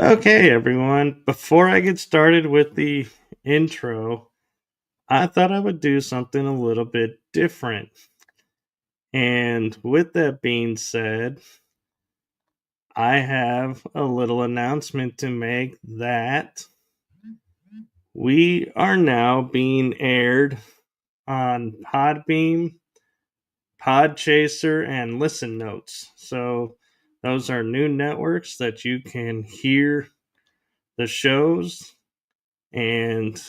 Okay, everyone. Before I get started with the intro, I thought I would do something a little bit different. And with that being said, I have a little announcement to make that we are now being aired on Podbeam, Podchaser, and Listen Notes. So those are new networks that you can hear the shows, and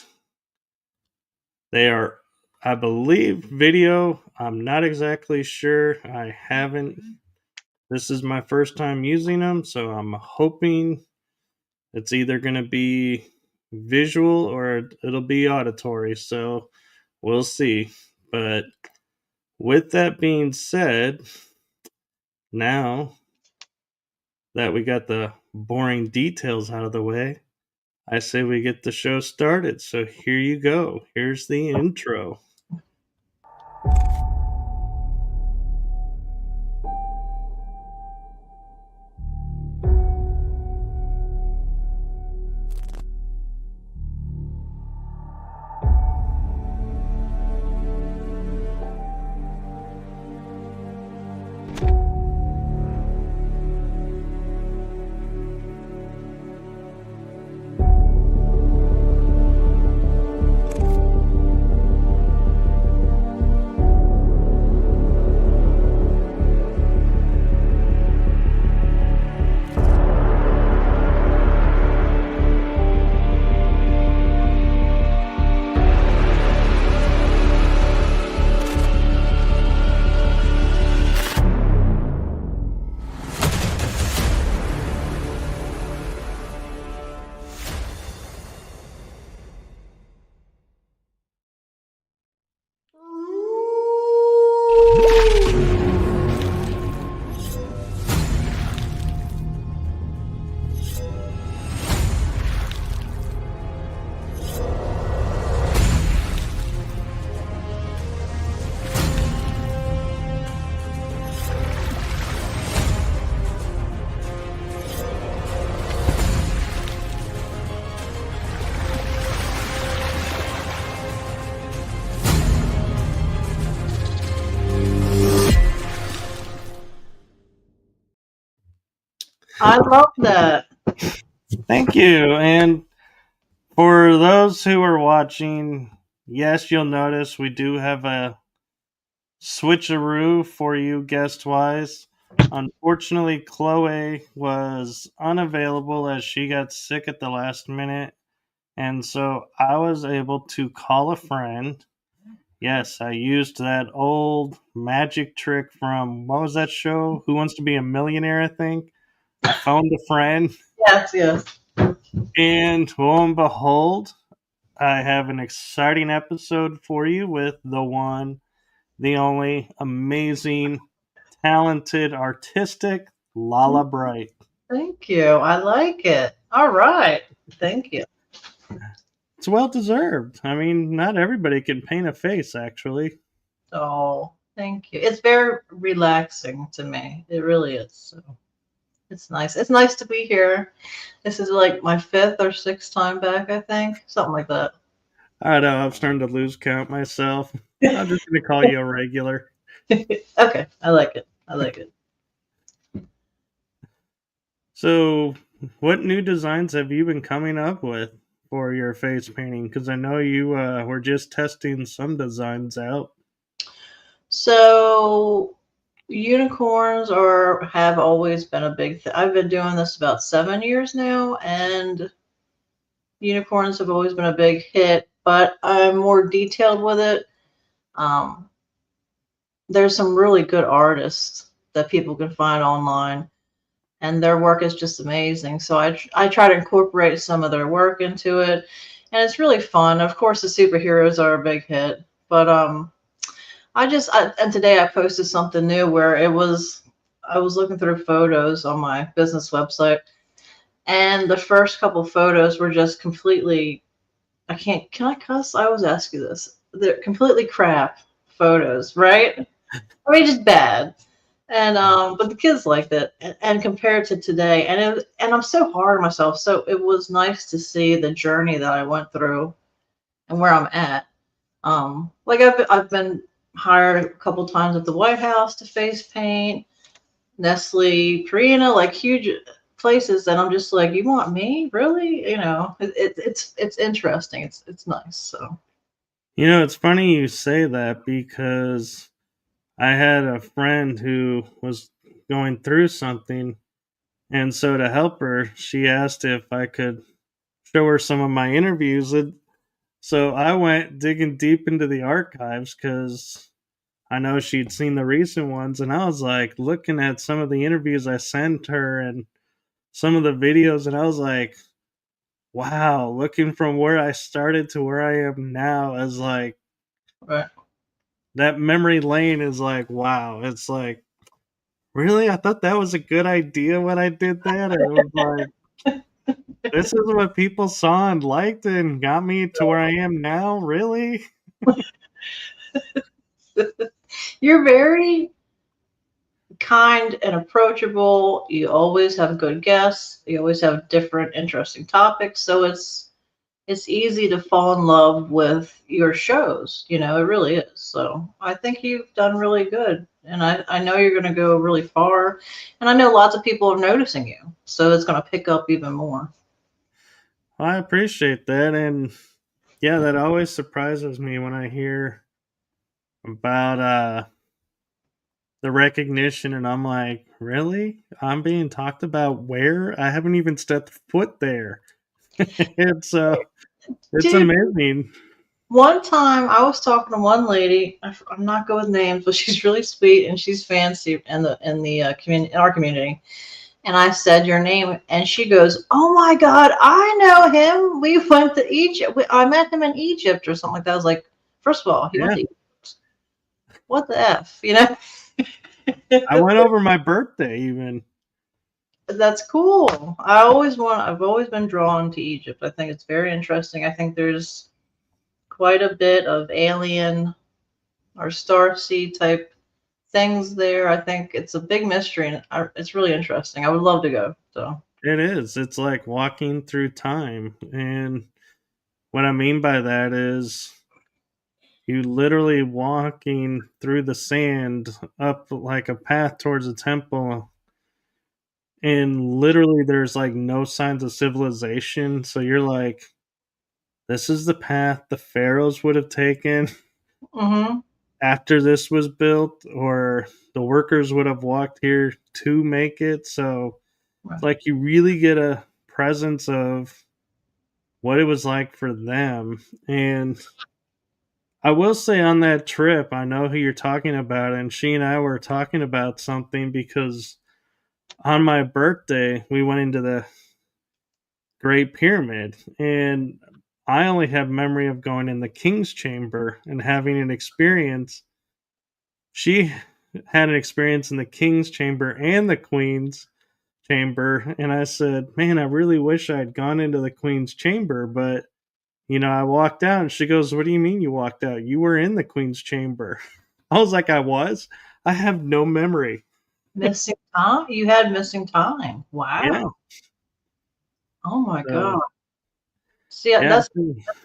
they are, I believe, video. I'm not exactly sure. I haven't. This is my first time using them, so I'm hoping it's either going to be visual or it'll be auditory. So we'll see. But with that being said, now that we got the boring details out of the way, I say we get the show started. So here you go. Here's the intro. I love that. Thank you. And for those who are watching, yes, you'll notice we do have a switcheroo for you guest wise. Unfortunately, Chloe was unavailable as she got sick at the last minute. And so I was able to call a friend. Yes, I used that old magic trick from what was that show? Who Wants to Be a Millionaire, I think. I phoned a friend, Yes, yes. and lo and behold, I have an exciting episode for you with the one, the only, amazing, talented, artistic LaLa Bright. Thank you. I like it. All right. Thank you. It's well deserved. I mean, not everybody can paint a face, actually. Oh, thank you. It's very relaxing to me. It really is. So it's nice. It's nice to be here. This is like my fifth or sixth time back, I think. Something like that. I know, I'm starting to lose count myself. I'm just going to call you a regular. Okay. I like it. I like it. So, what new designs have you been coming up with for your face painting? Because I know you were just testing some designs out. So unicorns have always been a big thing. I've been doing this about 7 years now, and unicorns have always been a big hit, but I'm more detailed with it. Um, there's some really good artists that people can find online, and their work is just amazing. So I try to incorporate some of their work into it, and it's really fun. Of course, the superheroes are a big hit, but and today I posted something new where I was looking through photos on my business website, and the first couple photos were just completely, can I cuss? I always ask you this. They're completely crap photos, right? I mean, just bad. And but the kids liked it, and compared to today, and I'm so hard on myself. So it was nice to see the journey that I went through and where I'm at. Like I've been hired a couple times at the White House to face paint, Nestle, Purina, like huge places, and I'm just like, you want me, really? It's interesting. It's nice. So It's funny you say that because I had a friend who was going through something, and so to help her, she asked if I could show her some of my interviews. And so I went digging deep into the archives because I know she'd seen the recent ones, and I was like looking at some of the interviews I sent her and some of the videos, and I was like, wow, looking from where I started to where I am now as like right. that memory lane is like, wow. It's like, really? I thought that was a good idea when I did that. And it was like, this is what people saw and liked and got me to where I am now. Really? You're very kind and approachable. You always have good guests. You always have different interesting topics. So it's easy to fall in love with your shows. It really is. So I think you've done really good. And I know you're going to go really far. And I know lots of people are noticing you. So it's going to pick up even more. I appreciate that. And yeah, that always surprises me when I hear about the recognition, and I'm like, really? I'm being talked about where? I haven't even stepped foot there. It's it's Dude, amazing. one time I was talking to one lady. I'm not good with names, but she's really sweet and she's fancy in the community, in our community. And I said your name, and she goes, "Oh my God, I know him. We went to Egypt. I met him in Egypt or something like that." I was like, first of all, he went Yeah. to Egypt. What the f, you know? I went over my birthday even. That's cool. I've always been drawn to Egypt. I think it's very interesting. I think there's quite a bit of alien or starseed type things there. I think it's a big mystery, and it's really interesting. I would love to go. So It is. It's like walking through time. And what I mean by that is you literally walking through the sand up like a path towards a temple, and literally there's like no signs of civilization. So you're like, this is the path the pharaohs would have taken hmm after this was built, or the workers would have walked here to make it. So it's right. like you really get a presence of what it was like for them. And I will say on that trip, I know who you're talking about, and she and I were talking about something because on my birthday, we went into the Great Pyramid, and I only have memory of going in the King's Chamber and having an experience. She had an experience in the King's Chamber and the Queen's Chamber, and I said, "Man, I really wish I had gone into the Queen's Chamber, but I walked out." And she goes, "What do you mean you walked out? You were in the Queen's Chamber." I was like, "I was? I have no memory." Missing time? You had missing time. Yeah. Wow. Oh my So, God. See, yeah, that's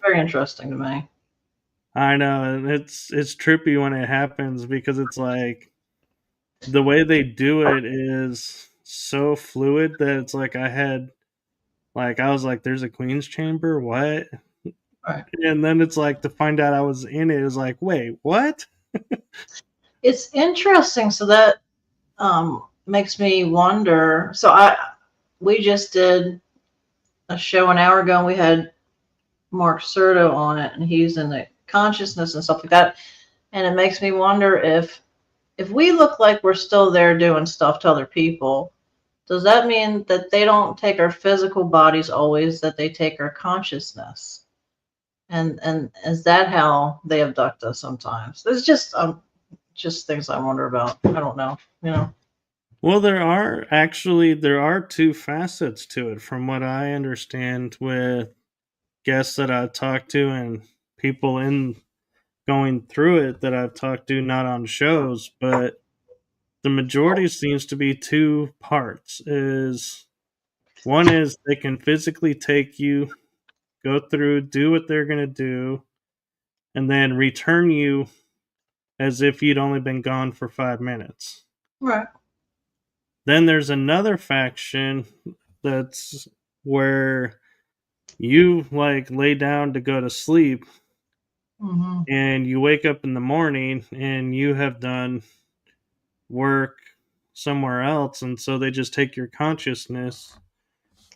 very interesting to me. I know, and it's trippy when it happens because it's like the way they do it is so fluid that it's like I was like, "There's a Queen's Chamber? What?" Right. And then it's like to find out I was in it is like, "Wait, what?" It's interesting. So that makes me wonder. So we just did a show an hour ago, and we had Mark Serto on it, and he's in the consciousness and stuff like that. And it makes me wonder if we look like we're still there doing stuff to other people, does that mean that they don't take our physical bodies always, that they take our consciousness? And is that how they abduct us sometimes? It's just things I wonder about. I don't know, you know. Well, there are two facets to it from what I understand with guests that I've talked to and people in going through it that I've talked to not on shows, but the majority seems to be two parts. Is one is they can physically take you, go through, do what they're going to do, and then return you as if you'd only been gone for 5 minutes. Right. Then there's another faction that's where you like lay down to go to sleep Mm-hmm. and you wake up in the morning and you have done work somewhere else, and so they just take your consciousness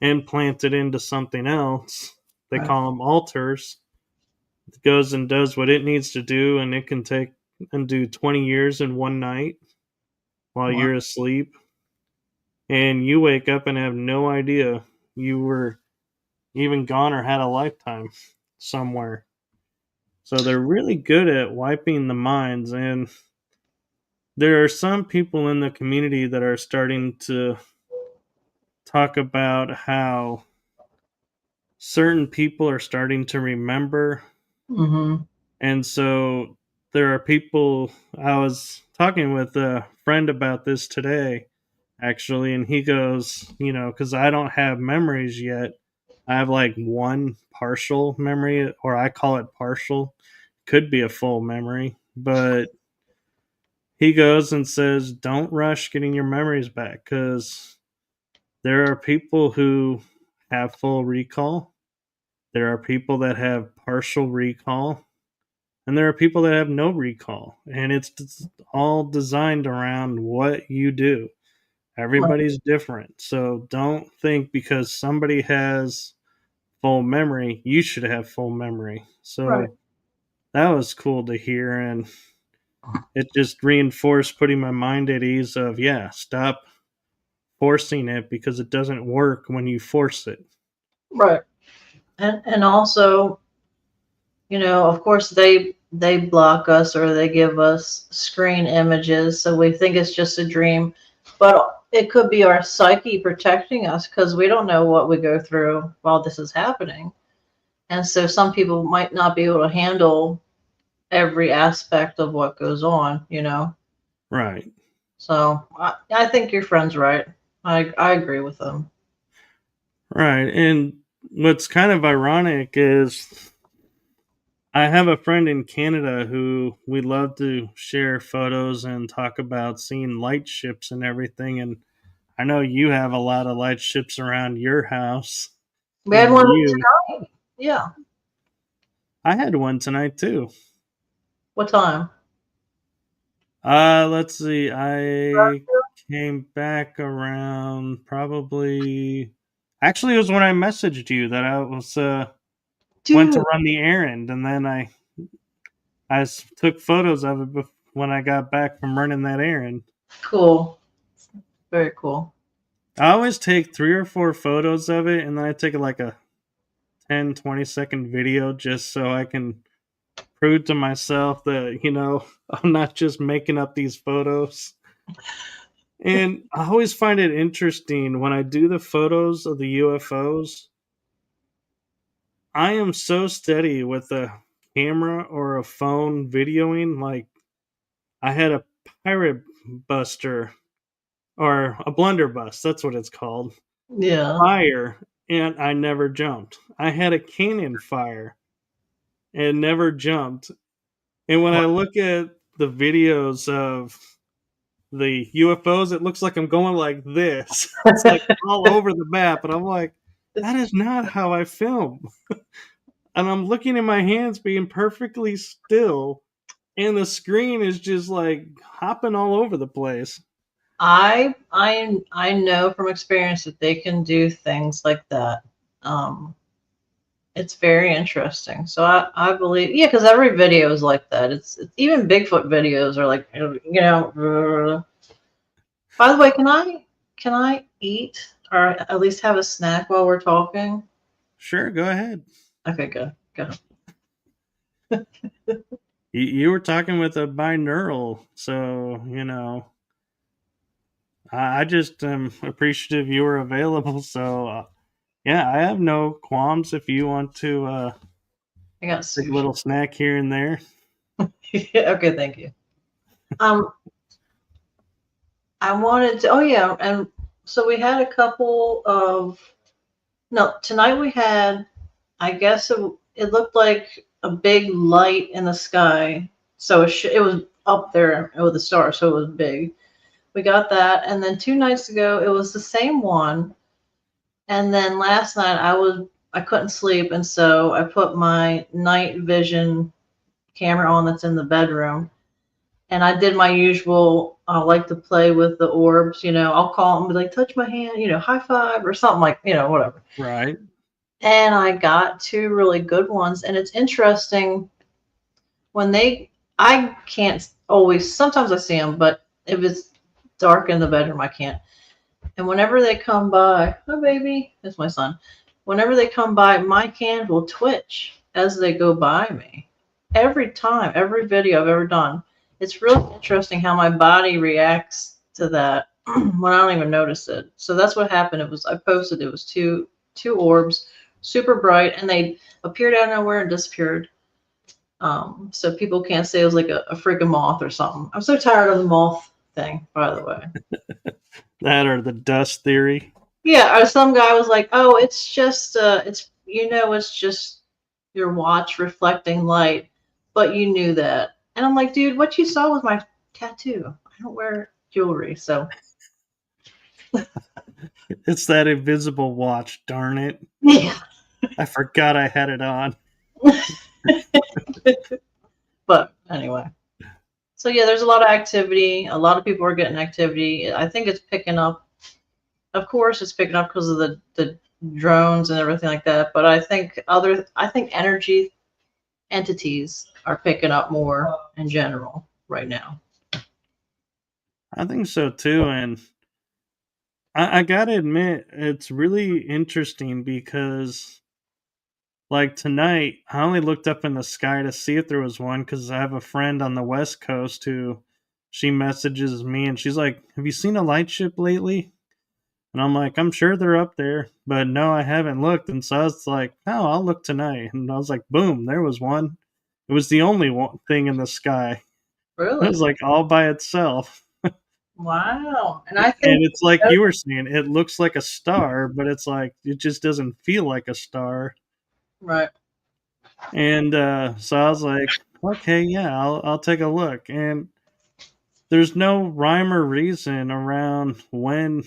and plant it into something else. They Right. call them altars. It goes and does what it needs to do, and it can take and do 20 years in one night while Wow. you're asleep. And you wake up and have no idea you were even gone or had a lifetime somewhere. So they're really good at wiping the minds. And there are some people in the community that are starting to talk about how certain people are starting to remember. Mm-hmm. And so there are people, I was talking with a friend about this today, actually, and he goes, because I don't have memories yet. I have like one partial memory, or I call it partial. Could be a full memory, but he goes and says, don't rush getting your memories back because there are people who have full recall. There are people that have partial recall, and there are people that have no recall. And it's all designed around what you do. Right. Everybody's different. So don't think because somebody has full memory, you should have full memory. Right. So that was cool to hear. And it just reinforced putting my mind at ease of, yeah, stop forcing it because it doesn't work when you force it. Right. And also, of course they block us or they give us screen images, so we think it's just a dream, but it could be our psyche protecting us because we don't know what we go through while this is happening. And so some people might not be able to handle every aspect of what goes on. Right. So I think your friend's right. I agree with them. Right. And what's kind of ironic is I have a friend in Canada who we love to share photos and talk about seeing light ships and everything. And I know you have a lot of light ships around your house We had near one you. tonight. Yeah. I had one tonight too. What time? Let's see. I came back around probably. Actually, it was when I messaged you that I was went to Dude, run the errand, and then I took photos of it when I got back from running that errand. cool. Very cool. I always take 3 or 4 photos of it, and then I take like a 10-20 second video just so I can prove to myself that I'm not just making up these photos. And I always find it interesting when I do the photos of the UFOs. I am so steady with a camera or a phone videoing. Like, I had a pirate buster or a blunderbuss, that's what it's called, Yeah. fire, and I never jumped. I had a cannon fire and never jumped. And when I look at the videos of the UFOs, it looks like I'm going like this. It's like all over the map, and I'm like, that is not how I film. And I'm looking at my hands being perfectly still, and the screen is just like hopping all over the place. I know from experience that they can do things like that. Um, it's very interesting. So I believe, yeah, because every video is like that. It's even Bigfoot videos are like, By the way, can I eat or at least have a snack while we're talking? Sure, go ahead. Okay, good. Go. You were talking with a binaural, so I just am appreciative you were available. So yeah, I have no qualms if you want to I got take a sushi. little snack here and there. Okay, thank you. Um, I wanted to. Oh yeah, and so we had a couple of. No, tonight we had. I guess it looked like a big light in the sky. So it was up there with the stars, so it was big. We got that, and then 2 nights ago it was the same one. And then last night I couldn't sleep, and so I put my night vision camera on that's in the bedroom, and I did my usual. I like to play with the orbs. I'll call them, be like, touch my hand, high five or something like, whatever. Right. And I got two really good ones, and it's interesting when I can't always. Sometimes I see them, but if it's dark in the bedroom, I can't. And whenever they come by, oh baby, that's my son. Whenever they come by, my hand will twitch as they go by me. Every time, every video I've ever done, it's really interesting how my body reacts to that when I don't even notice it. So that's what happened. I posted it was two orbs, super bright, and they appeared out of nowhere and disappeared. So people can't say it was like a freaking moth or something. I'm so tired of the moth thing, by the way. That or the dust theory. Yeah, or some guy was like, "Oh, it's just it's just your watch reflecting light," but you knew that. And I'm like, "Dude, what you saw was my tattoo. I don't wear jewelry." So, It's that invisible watch, darn it. yeah. I forgot I had it on. But anyway. So yeah, there's a lot of activity. A lot of people are getting activity. I think it's picking up. Of course, it's picking up because of the drones and everything like that. But I think energy entities are picking up more in general right now. I think so too. And I gotta admit, it's really interesting because, like tonight, I only looked up in the sky to see if there was one because I have a friend on the West Coast who she messages me and she's like, "Have you seen a light ship lately?" And I'm like, "I'm sure they're up there, but no, I haven't looked." And so I was like, "Oh, I'll look tonight." And I was like, boom, there was one. It was the only one thing in the sky. It Really? was like all by itself. Wow. And I think, And it's like you were saying, it looks like a star, but it's like it just doesn't feel like a star. right. And so I was like, okay, yeah, I'll take a look. And there's no rhyme or reason around when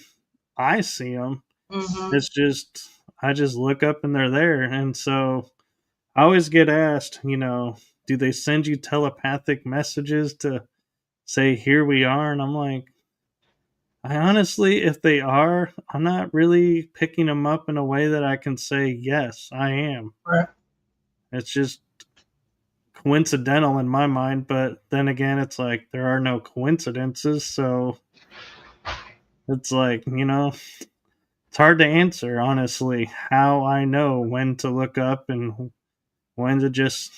I see them. Mm-hmm. It's just I just look up and they're there. And so I always get asked, do they send you telepathic messages to say here we are? And I'm like, I honestly, if they are, I'm not really picking them up in a way that I can say yes, I am. Right. It's just coincidental in my mind, but then again, it's like there are no coincidences, so it's like, it's hard to answer, honestly, how I know when to look up and when to just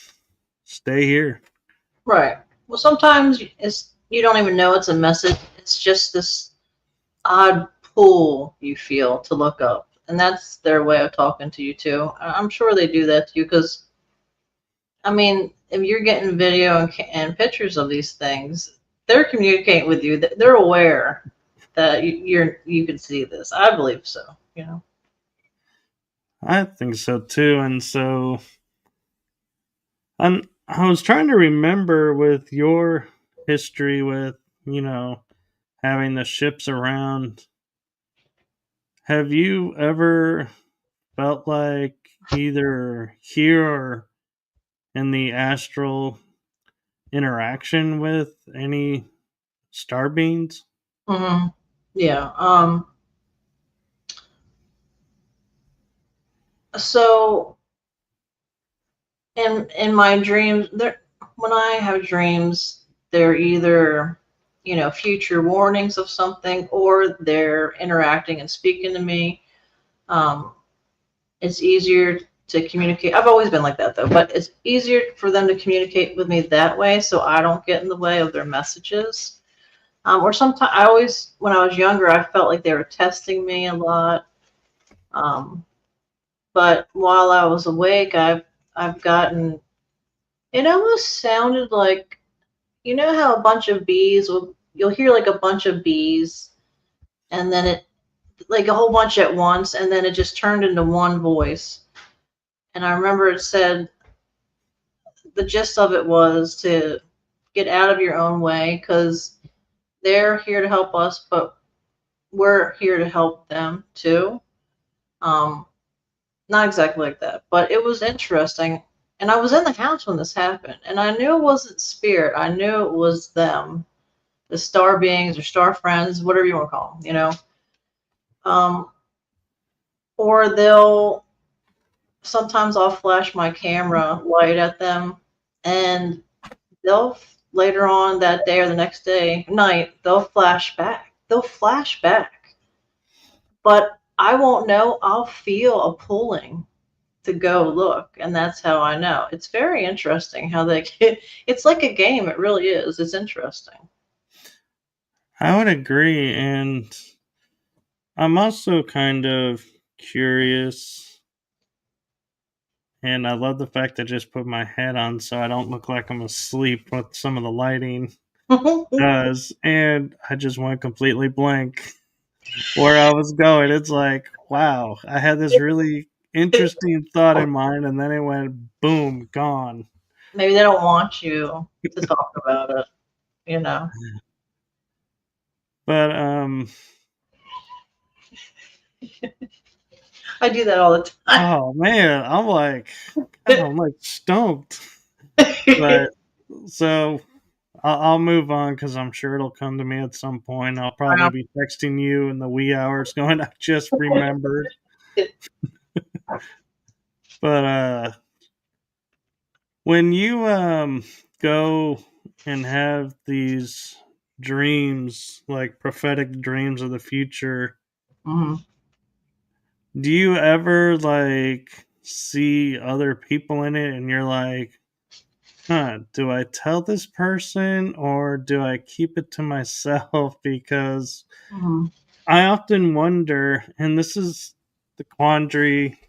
stay here. Right. Well, sometimes you don't even know it's a message. It's just this odd pull you feel to look up, and that's their way of talking to you too. I'm sure they do that to you because, I mean, if you're getting video and pictures of these things, they're communicating with you. They're aware that you can see this. I believe so. I think so too, and so I was trying to remember with your history with, having the ships around. Have you ever felt like either here or in the astral interaction with any star beings? Hmm. Yeah. So in my dreams, when I have dreams, they're either future warnings of something, or they're interacting and speaking to me. Um, it's easier to communicate. I've always been like that though, but it's easier for them to communicate with me that way, so I don't get in the way of their messages. Or sometimes when I was younger, I felt like they were testing me a lot. Um, but while I was awake, I've gotten. It almost sounded like, how a bunch of bees will. You'll hear like a bunch of bees and then it, like a whole bunch at once, and then it just turned into one voice. And I remember it said, the gist of it was to get out of your own way, because they're here to help us, but we're here to help them too. Um, Not exactly like that, but it was interesting. And I was in the house when this happened, and I knew it wasn't spirit. I knew it was them, the star beings or star friends, whatever you want to call them, you know. Um, or they'll, sometimes I'll flash my camera light at them, and they'll, later on that day or the next day, night, they'll flash back. They'll flash back. But I won't know. I'll feel a pulling to go look, and that's how I know. It's very interesting how they get, it's like a game. It really is. It's interesting. I would agree, and I'm also kind of curious, and I love the fact that I just put my head on so I don't look like I'm asleep with some of the lighting does, and I just went completely blank where I was going. It's like, wow, I had this really interesting thought in mind, and then it went boom, gone. Maybe they don't want you to talk about it, you know. But I do that all the oh man, I'm like stoked. time. But so I'll move on because I'm sure it'll come to me at some point. I'll probably be texting you in the wee hours, going, "I just remembered." But when you go and have these dreams, like prophetic dreams of the future, Mhm. do you ever like see other people in it and you're like, huh, do I tell this person or do I keep it to myself? Because Mhm. I often wonder, and this is the quandary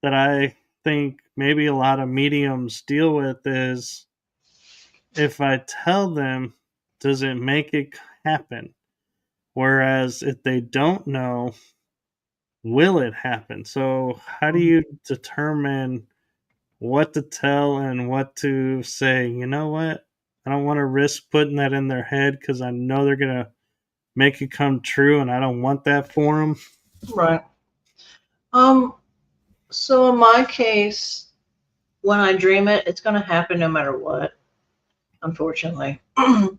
that I think maybe a lot of mediums deal with, is if I tell them, does it make it happen? Whereas if they don't know, will it happen? So, how do you determine what to tell and what to say? You know what? I don't want to risk putting that in their head because I know they're going to make it come true and I don't want that for them. Right. Um. So in my case, when I dream it, it's going to happen no matter what. Unfortunately. um.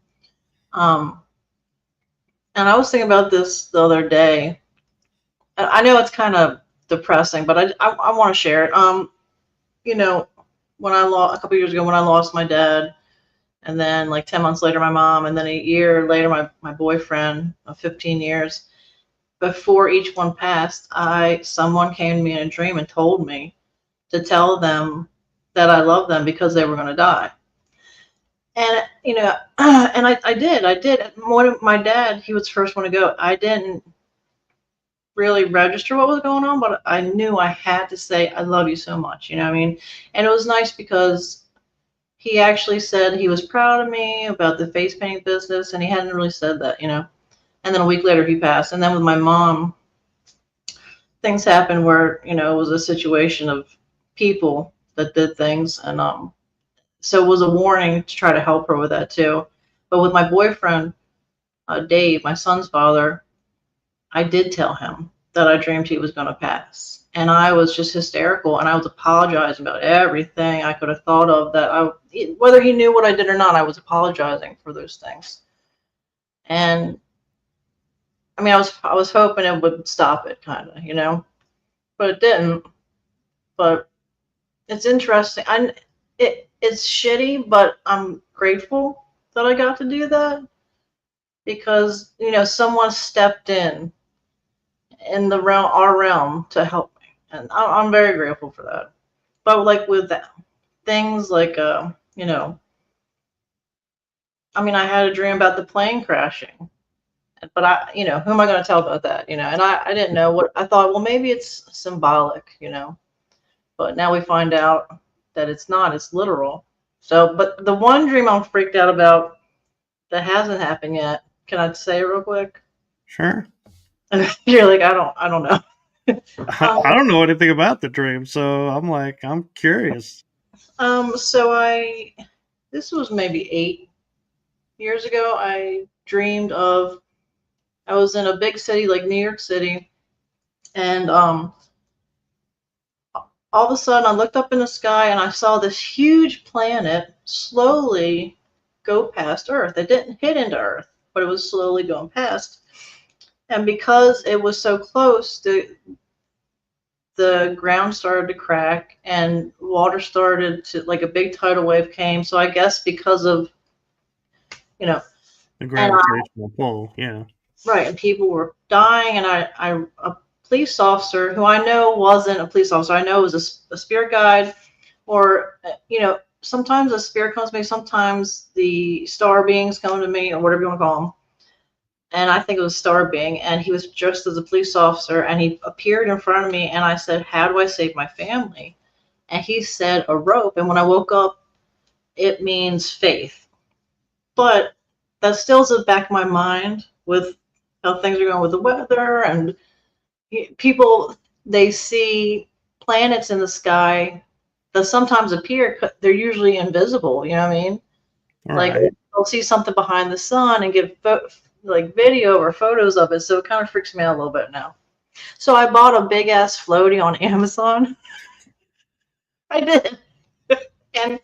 And I was thinking about this the other day. And I know it's kind of depressing, but I want to share it. You know, when I lost, a couple years ago, when I lost my dad, and then like 10 months later my mom, and then a year later my boyfriend of 15 years, before each one passed, I someone came to me in a dream and told me to tell them that I love them because they were going to die. And you know, and I did. When my dad, he was the first one to go. I didn't really register what was going on, but I knew I had to say I love you so much, you know what I mean? And it was nice because he actually said he was proud of me about the face painting business, and he hadn't really said that, you know. And then a week later he passed. And then with my mom, things happened where, you know, it was a situation of people that did things, and so it was a warning to try to help her with that too. But with my boyfriend, Dave, my son's father, I did tell him that I dreamed he was going to pass. And I was just hysterical, and I was apologizing about everything I could have thought of that whether he knew what I did or not, I was apologizing for those things. And I mean, I was hoping it would stop it, kind of, you know, but it didn't. But it's interesting. It's shitty, but I'm grateful that I got to do that because, you know, someone stepped in the realm, our realm, to help me, and I'm very grateful for that. But like with that, things like you know, I mean, I had a dream about the plane crashing, but you know, who am I going to tell about that, you know? And I didn't know what I thought. Well, maybe it's symbolic, you know, but now we find out that it's not. It's literal. So, but the one dream I'm freaked out about that hasn't happened yet. Can I say it real quick? Sure. You're like, I don't know. I don't know anything about the dream, so I'm like, I'm curious. So this was maybe 8 years ago. I dreamed of, I was in a big city like New York City, and all of a sudden I looked up in the sky and I saw this huge planet slowly go past Earth. It didn't hit into Earth, but it was slowly going past. And because it was so close, the ground started to crack and water started to, like, a big tidal wave came. So I guess because of, you know, The and gravitational pull, yeah. right, and people were dying, and a police officer who I know wasn't a police officer, I know was a spirit guide, or sometimes a spirit comes to me, sometimes the star beings come to me, or whatever you want to call them. And I think it was a star being, and he was dressed as a police officer, and he appeared in front of me, and I said, "How do I save my family?" And he said, "A rope." And when I woke up, it means faith. But that still's in the back of my mind with how things are going with the weather, and people, they see planets in the sky that sometimes appear, they're usually invisible, you know what I mean? All Like, right. they'll see something behind the sun and give like video or photos of it, so it kind of freaks me out a little bit now. So I bought a big ass floaty on Amazon. I did. and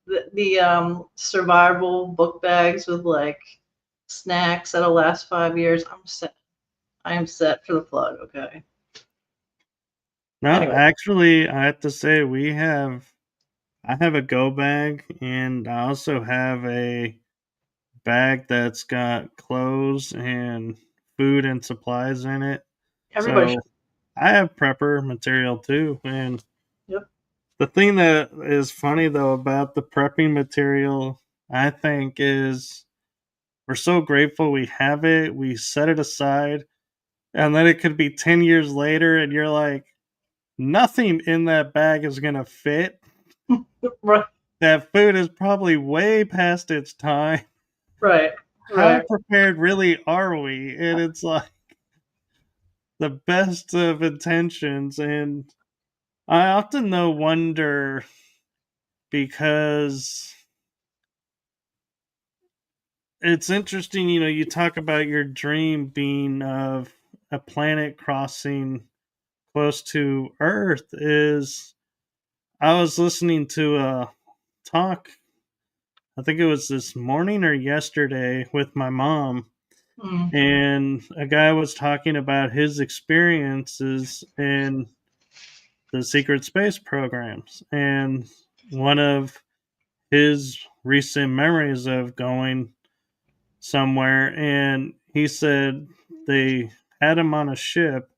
the survival book bags with like snacks that'll last 5 years. I'm set. I am set for the flood. Okay. No, Anyway, actually, I have to say I have a go bag, and I also have a bag that's got clothes and food and supplies in it. everybody should. So I have prepper material too. And Yep. the thing that is funny though about the prepping material, I think, is we're so grateful we have it. We set it aside, and then it could be 10 years later, and you're like, nothing in that bag is going to fit. Right. That food is probably way past its time. Right. How Right. prepared really are we? And it's like the best of intentions. And I often though wonder because it's interesting, you talk about your dream being of a planet crossing close to Earth. Is I was listening to a talk, I think it was this morning or yesterday, with my mom, Mm. and a guy was talking about his experiences in the secret space programs, and one of his recent memories of going somewhere, and he said they had him on a ship,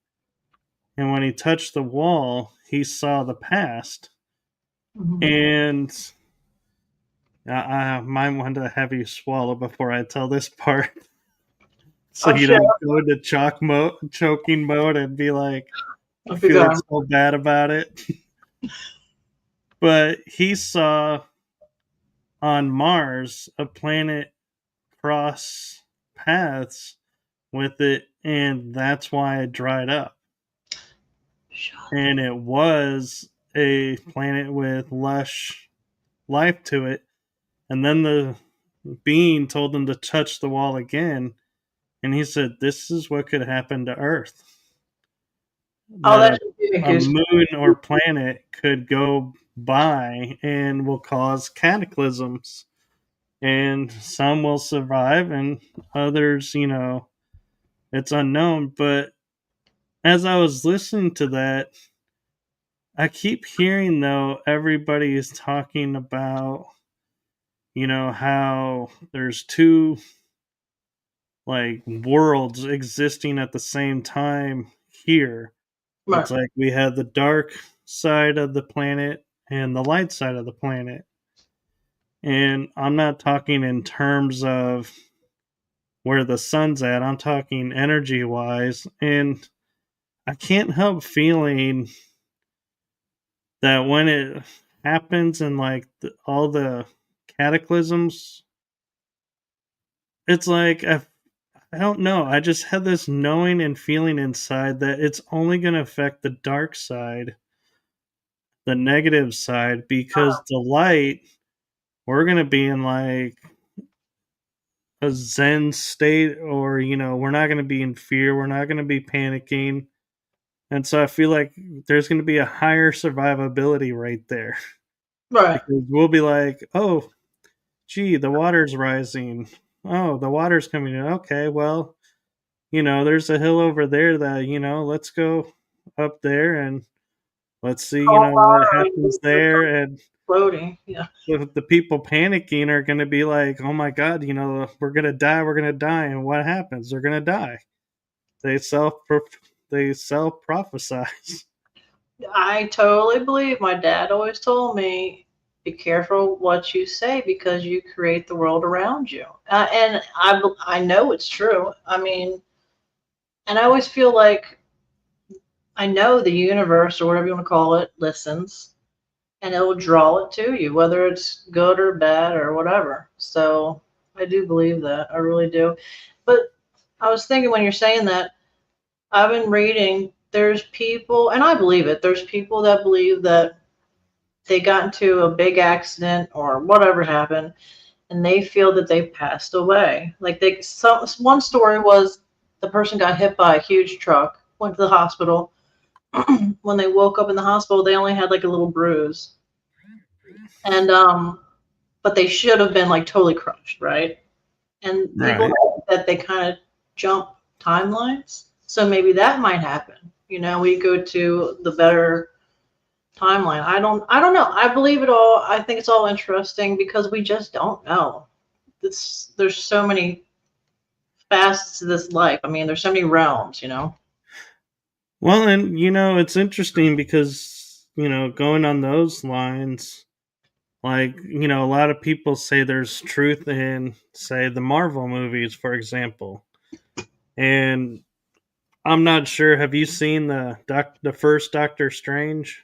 and when he touched the wall he saw the past. Mhm. And I might want a heavy swallow before I tell this part, so Oh you shit! don't go into choking mode and be like If you're feeling going, so bad about it. But he saw on Mars a planet cross paths with it, and that's why it dried up. shut. And it was a planet with lush life to it. And then the being told him to touch the wall again, and he said, "This is what could happen to Earth. Oh, That that should give me a goosebumps. moon or planet could go by and will cause cataclysms, and some will survive, and others, it's unknown." But as I was listening to that, I keep hearing though everybody is talking about, how there's two like worlds existing at the same time here. Right. It's like we have the dark side of the planet and the light side of the planet. And I'm not talking in terms of where the sun's at, I'm talking energy wise. And I can't help feeling that when it happens and like all the cataclysms, it's like I don't know. I just had this knowing and feeling inside that it's only going to affect the dark side, the negative side, because the light, we're going to be in like a zen state, or, we're not going to be in fear. We're not going to be panicking. And so I feel like there's going to be a higher survivability right there Right. because we'll be like, oh, gee, the water's rising. Oh, the water's coming in. Okay, well, there's a hill over there that, let's go up there and let's see, Call what water, happens there. And floating. Yeah. the people panicking are going to be like, oh my God, we're going to die. We're going to die. And what happens? They're going to die. They self they self prophesize. I totally believe. My dad always told me, be careful what you say because you create the world around you. And I know it's true. I mean, and I always feel like I know the universe or whatever you want to call it listens and it will draw it to you, whether it's good or bad or whatever. So I do believe that. I really do. But I was thinking when you're saying that, I've been reading, there's people, and I believe it, there's people that believe that they got into a big accident or whatever happened and they feel that they passed away. Like one story was the person got hit by a huge truck, went to the hospital. When they woke up in the hospital, they only had like a little bruise. And but they should have been like totally crushed, right? And people Right. think that they kind of jump timelines. So maybe that might happen. We go to the better timeline. I don't know. I believe it all. I think it's all interesting because we just don't know. There's so many facets to this life. I mean, there's so many realms. Well, and it's interesting because, going on those lines, like, a lot of people say there's truth in, say, the Marvel movies, for example. And I'm not sure. Have you seen the first Doctor Strange?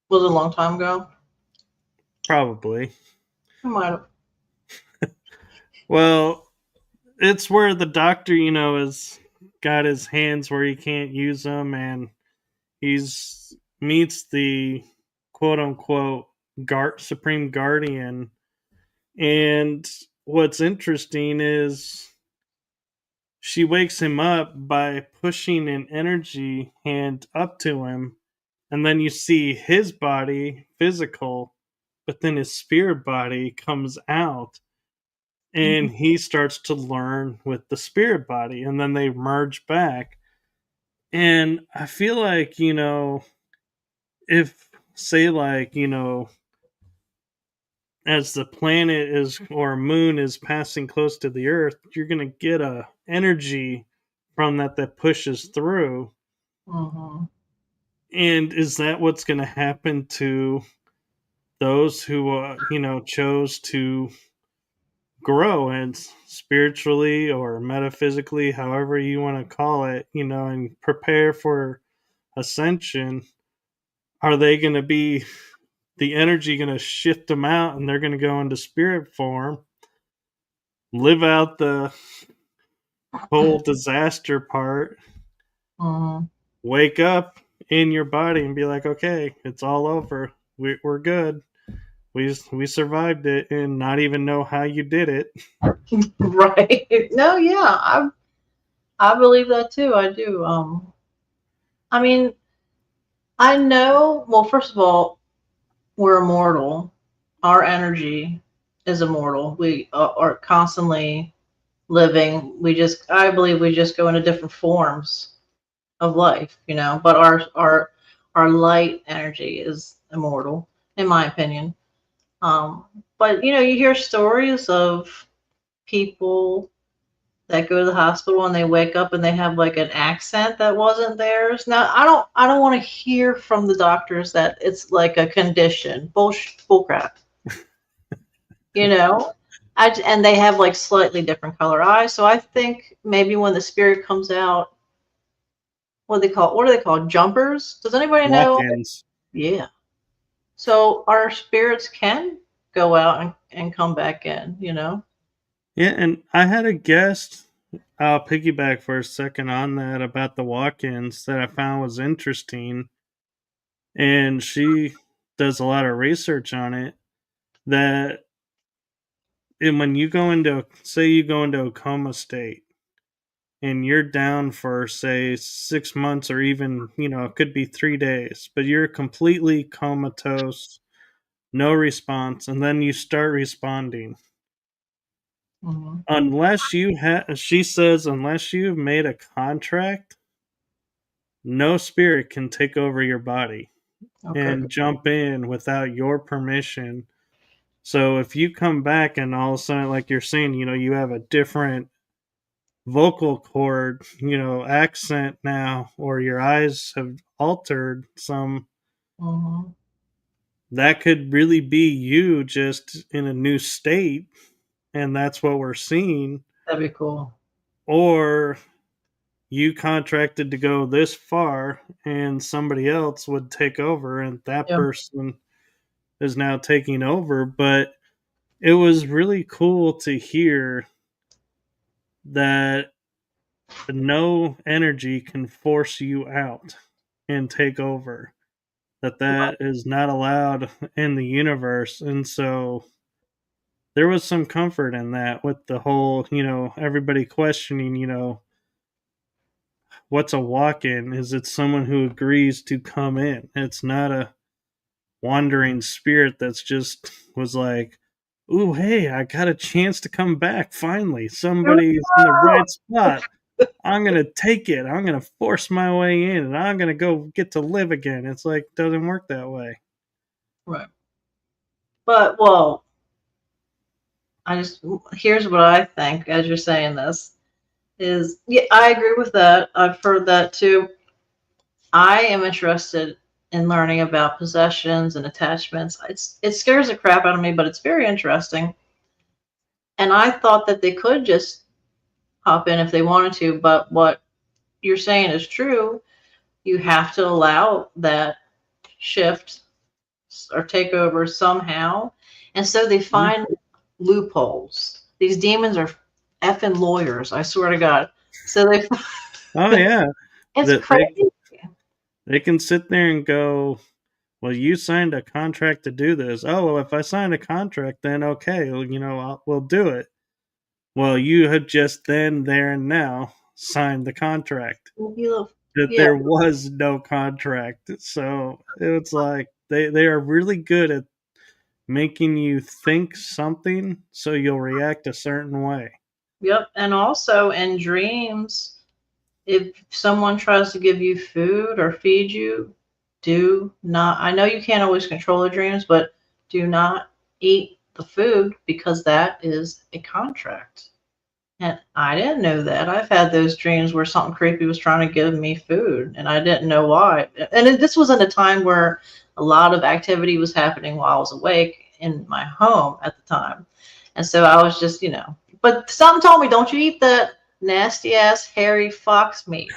Was it a long time ago? Probably. I might have. Well, it's where the Doctor, has got his hands where he can't use them, and he's meets the quote unquote supreme guardian. And what's interesting is she wakes him up by pushing an energy hand up to him, and then you see his body physical, but then his spirit body comes out, and he starts to learn with the spirit body, and then they merge back. And I feel like, if, say, like, as the planet is or moon is passing close to the earth, you're going to get a energy from that pushes through. Mm-hmm. And is that what's going to happen to those who chose to grow and spiritually or metaphysically, however you want to call it, and prepare for ascension? Are they going to be the energy going to shift them out and they're going to go into spirit form, live out the whole disaster part, Mm-hmm. wake up in your body and be like, okay, it's all over. We're good. We survived it and not even know how you did it. Right. No, yeah, I believe that too. I do. I mean, I know. Well, first of all, we're immortal. Our energy is immortal. We are constantly living. I believe we just go into different forms of life. But our light energy is immortal, in my opinion. But you hear stories of people that go to the hospital and they wake up and they have like an accent that wasn't theirs. Now, I don't want to hear from the doctors that it's like a condition. Bull crap. You know, and they have like slightly different color eyes. So I think maybe when the spirit comes out, what are they called? Jumpers? Does anybody know? Walk-ins. Yeah. So our spirits can go out and come back in. Yeah, and I had a guest. I'll piggyback for a second on that about the walk-ins that I found was interesting, and she does a lot of research on it. That and when you go into, say, you go into a coma state, and you're down for say 6 months, or even it could be 3 days, but you're completely comatose, no response, and then you start responding. Hmm. Unless you have, she says, unless you've made a contract, no spirit can take over your body Okay. and jump in without your permission. So if you come back and all of a sudden, like you're saying, you have a different vocal cord, accent now, or your eyes have altered some, Hmm. that could really be you just in a new state. And that's what we're seeing. That'd be cool. Or you contracted to go this far and somebody else would take over, and that Yeah. person is now taking over. But it was really cool to hear that no energy can force you out and take over, that is not allowed in the universe. And so there was some comfort in that, with the whole, everybody questioning, what's a walk-in? Is it someone who agrees to come in? It's not a wandering spirit that's just was like, "Ooh, hey, I got a chance to come back finally. Somebody's in the right spot. I'm gonna take it. I'm gonna force my way in, and I'm gonna go get to live again." It's like, doesn't work that way. Right. But well, I just here's what I think as you're saying this is yeah, I agree with that. I've heard that too. I am interested in learning about possessions and attachments. It scares the crap out of me, but it's very interesting. And I thought that they could just hop in if they wanted to, but what you're saying is true. You have to allow that shift or take over somehow. And so they Mhm. find loopholes. These demons are effing lawyers, I swear to God. So they, Oh yeah, it's that crazy. they can sit there and go, "Well, you signed a contract to do this. Oh, well, if I signed a contract, then okay, well, we'll do it." Well, you had just then, there, and now signed the contract. That Yeah, there was no contract. So it's like they are really good at making you think something so you'll react a certain way. yep. And also in dreams, if someone tries to give you food or feed you, do not, I know you can't always control the dreams, but do not eat the food because that is a contract. And I didn't know that. I've had those dreams where something creepy was trying to give me food and I didn't know why. And this was in a time where a lot of activity was happening while I was awake in my home at the time. And so I was just, but something told me, don't you eat that nasty ass hairy fox meat.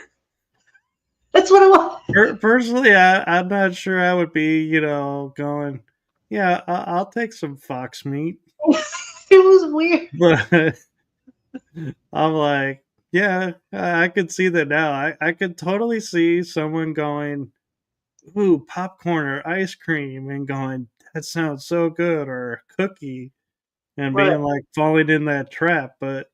That's what it was. Personally, I'm not sure I would be, going, yeah, I'll take some fox meat. It was weird. But I'm like, yeah, I could see that now. I could totally see someone going, ooh, popcorn or ice cream, and going, that sounds so good, or a cookie, and Right. being like falling in that trap. But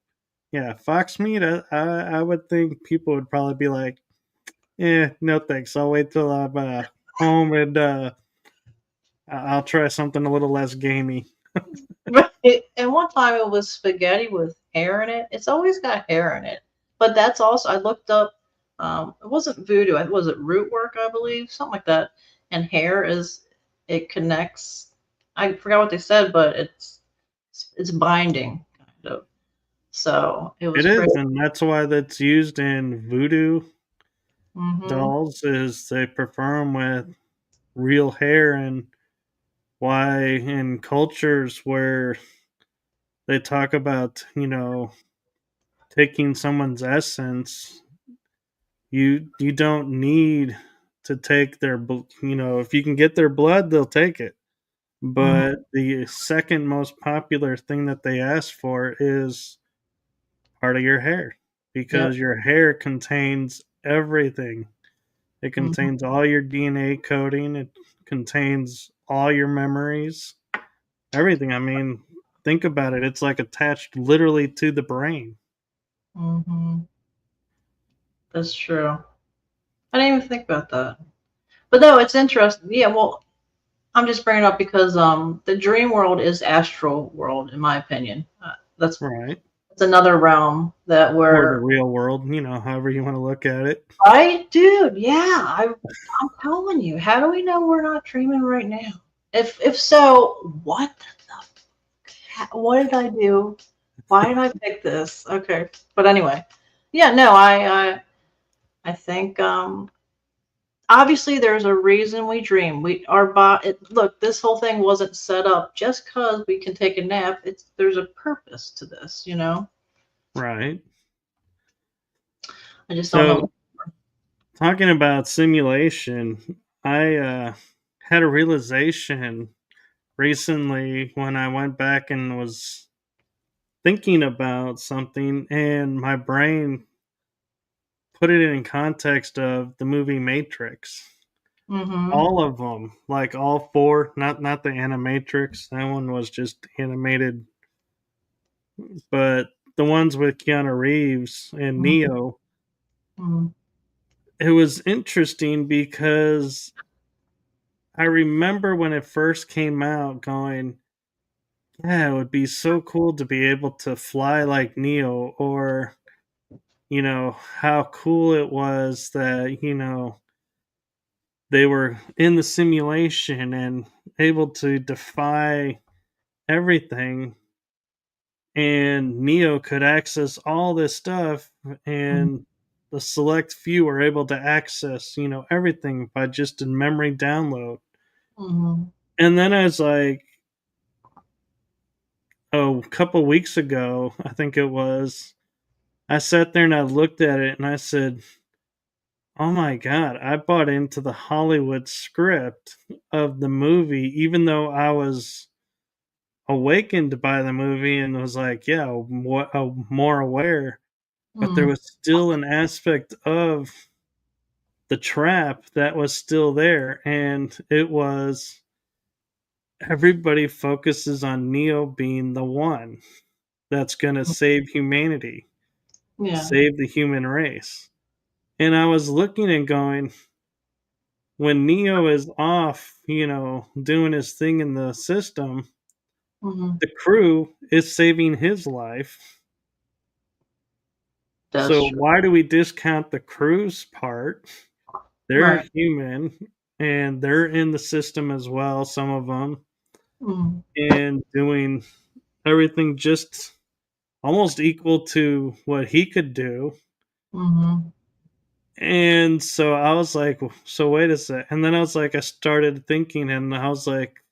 yeah, fox meat, I would think people would probably be like, yeah, no thanks. I'll wait till I'm home, and I'll try something a little less gamey. Right. And one time it was spaghetti with hair in it. It's always got hair in it. But that's also, I looked up, it wasn't voodoo, was it root work, I believe, something like that. And hair is, it connects, I forgot what they said, but it's binding, kind of. So it It was is, crazy. and that's why that's used in voodoo Hmm. dolls, is they prefer them with real hair. And why in cultures where they talk about, taking someone's essence, you don't need to take their, if you can get their blood, they'll take it. Mhm. But the second most popular thing that they ask for is part of your hair, Yep. because your hair contains everything. It Mhm. contains all your DNA coding, it contains all your memories, everything. I mean, think about it. It's like attached literally to the brain. Mhm. That's true. I didn't even think about that. But no, it's interesting. Yeah, well, I'm just bringing it up because the dream world is astral world, in my opinion. Right. That's another realm that Or the we're real world, however you want to look at it. right, dude. Yeah, I'm telling you. How do we know we're not dreaming right now? If so, what did I do? Why did I pick this? Okay, but anyway, yeah, no, I think obviously there's a reason we dream. Look, this whole thing wasn't set up just because we can take a nap. There's a purpose to this, you know. Right. I just don't know. So, talking about simulation, I had a realization recently when I went back and was thinking about something, and my brain put it in context of the movie Matrix. Mm-hmm. All of them, like all four, not the Animatrix. That one was just animated, but the ones with Keanu Reeves and Neo. Mm-hmm. It was interesting because I remember when it first came out going, yeah, it would be so cool to be able to fly like Neo, or, how cool it was that, they were in the simulation and able to defy everything. And Neo could access all this stuff, and the select few were able to access, everything by just a memory download. Mm-hmm. And then I was like, oh, a couple weeks ago, I think it was, I sat there and I looked at it and I said, oh my God, I bought into the Hollywood script of the movie, even though I was awakened by the movie and was like, yeah, more aware. But there Mm-hmm. was still an aspect of the trap that was still there. And it was everybody focuses on Neo being the one that's going to save humanity, Yeah. save the human race. And I was looking and going, when Neo is off, doing his thing in the system, Mm-hmm. the crew is saving his life. That's So true. why do we discount the crew's part? They're Right. human and they're in the system as well, some of them, Mm-hmm. and doing everything just almost equal to what he could do. Mm-hmm. And so I was like, so wait a sec. And then I was like, I started thinking and I was like,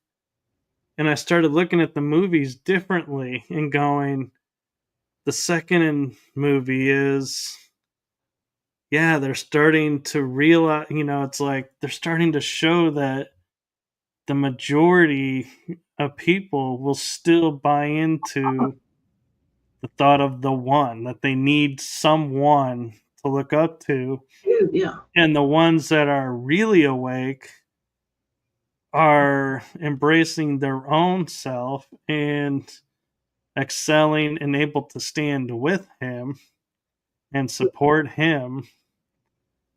and I started looking at the movies differently and going, the second movie is, yeah, they're starting to realize, it's like they're starting to show that the majority of people will still buy into the thought of the one, that they need someone to look up to. Dude, yeah. And the ones that are really awake are embracing their own self and excelling and able to stand with him and support him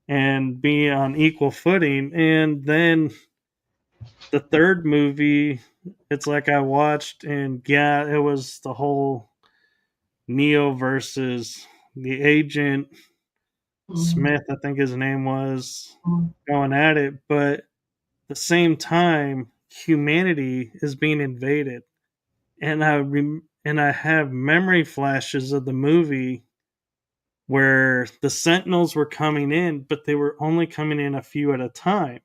and be on equal footing. And then the third movie, it's like I watched, and yeah, it was the whole Neo versus the agent Mm-hmm. Smith, I think his name was, Mm-hmm. going at it. But at the same time, humanity is being invaded. And I have memory flashes of the movie where the Sentinels were coming in, but they were only coming in a few at a time.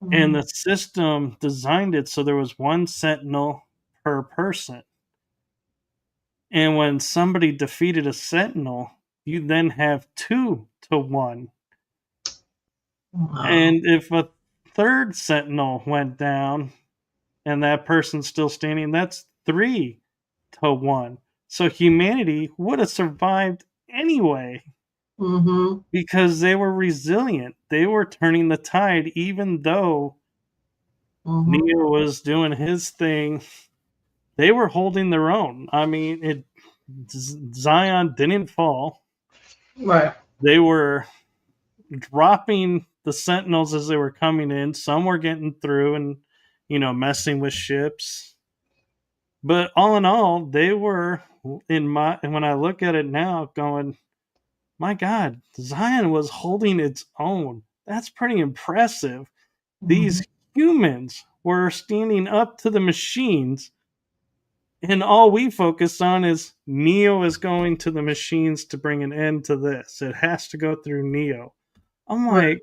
And Mm-hmm. the system designed it so there was one Sentinel per person. And when somebody defeated a Sentinel, you then have 2 to 1. Wow. And if a third Sentinel went down, and that person's still standing, that's 3-1. So humanity would have survived anyway Mm-hmm. because they were resilient. They were turning the tide, even though Mm-hmm. Neo was doing his thing. They were holding their own. I mean, Zion didn't fall. Right. They were dropping the sentinels as they were coming in. Some were getting through and, messing with ships. But all in all, they were and when I look at it now, going, my God, Zion was holding its own. That's pretty impressive. Mm-hmm. These humans were standing up to the machines, and all we focus on is Neo is going to the machines to bring an end to this. It has to go through Neo. I'm Right. like,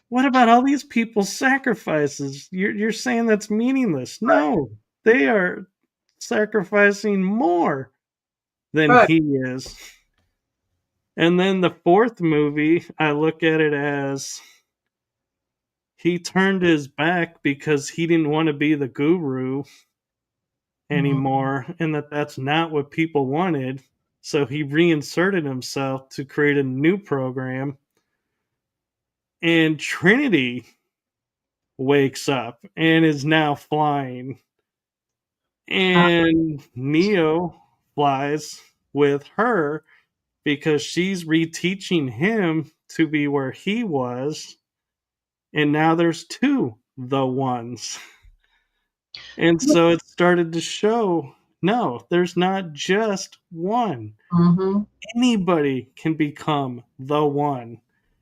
what about all these people's sacrifices? You're saying that's meaningless. No, they are sacrificing more than Right. he is. And then the fourth movie, I look at it as he turned his back because he didn't want to be the guru Mm-hmm. anymore, and that's not what people wanted. So he reinserted himself to create a new program. And Trinity wakes up and is now flying. And Neo flies with her because she's reteaching him to be where he was. And now there's two the ones. And so it started to show no, there's not just one. Mm-hmm. Anybody can become the one.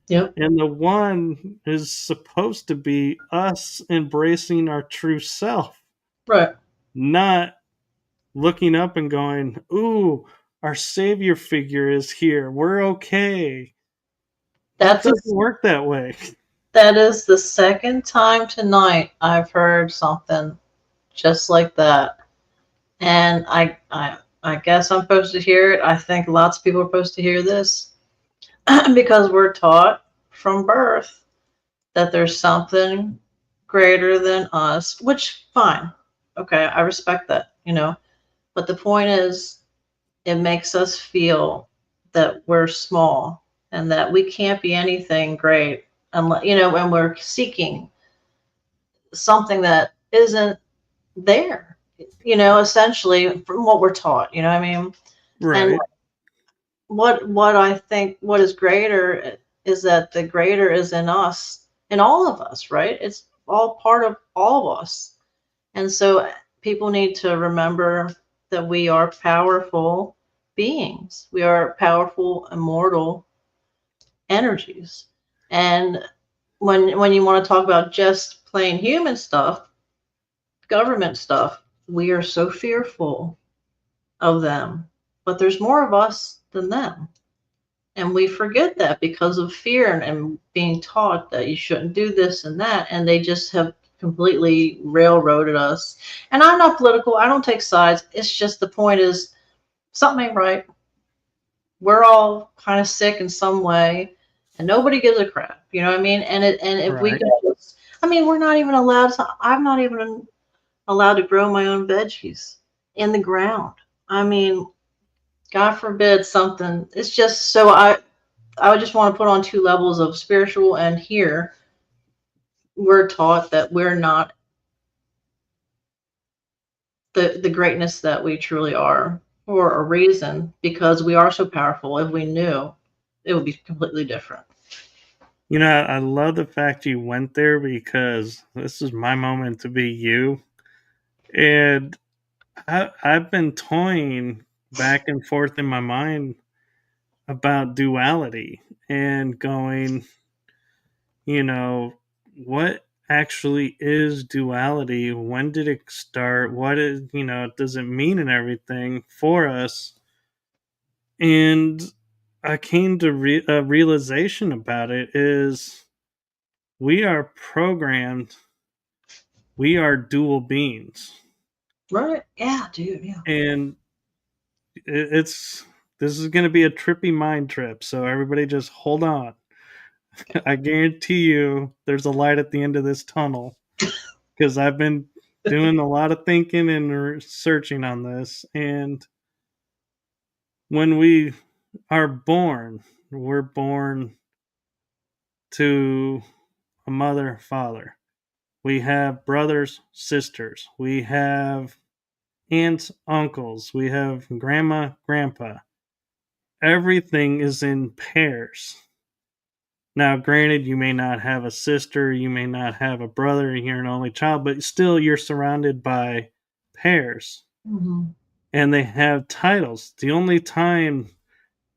Yep. And the one is supposed to be us embracing our true self, Right. not looking up and going, ooh, our savior figure is here. We're okay. It That's a, doesn't work that way. that is the second time tonight I've heard something just like that. And I guess I'm supposed to hear it. I think lots of people are supposed to hear this because we're taught from birth that there's something greater than us, which fine. Okay, I respect that, But the point is it makes us feel that we're small and that we can't be anything great unless, when we're seeking something that isn't there, essentially from what we're taught, you know what I mean? And Right. what I think what is greater is that the greater is in us, in all of us, right? It's all part of all of us. And so people need to remember that we are powerful beings. We are powerful, immortal energies. And when you want to talk about just plain human stuff, government stuff, we are so fearful of them. But there's more of us than them. And we forget that because of fear and being taught that you shouldn't do this and that. And they just have completely railroaded us. And I'm not political. I don't take sides. It's just the point is something ain't right. We're all kind of sick in some way and nobody gives a crap. You know what I mean? And if we Right. could just, I mean, we're not even allowed to, I'm not even allowed to grow my own veggies in the ground. I mean, God forbid something. It's just so I would just want to put on two levels of spiritual, and here we're taught that we're not the greatness that we truly are for a reason, because we are so powerful. If we knew, it would be completely different. I love the fact you went there because this is my moment to be you. And I've been toying back and forth in my mind about duality and going, you know, what actually is duality? When did it start? What is, does it mean and everything for us? And I came to a realization about it is we are programmed, we are dual beings. Right? Yeah, dude. Yeah. And it's this is going to be a trippy mind trip, so everybody just hold on. I guarantee you there's a light at the end of this tunnel because I've been doing a lot of thinking and researching on this. And when we are born, we're born to a mother, father. We have brothers, sisters. We have aunts, uncles. We have grandma, grandpa. Everything is in pairs. Now, granted, you may not have a sister, you may not have a brother, you're an only child, but still you're surrounded by pairs. Mm-hmm. And they have titles. The only time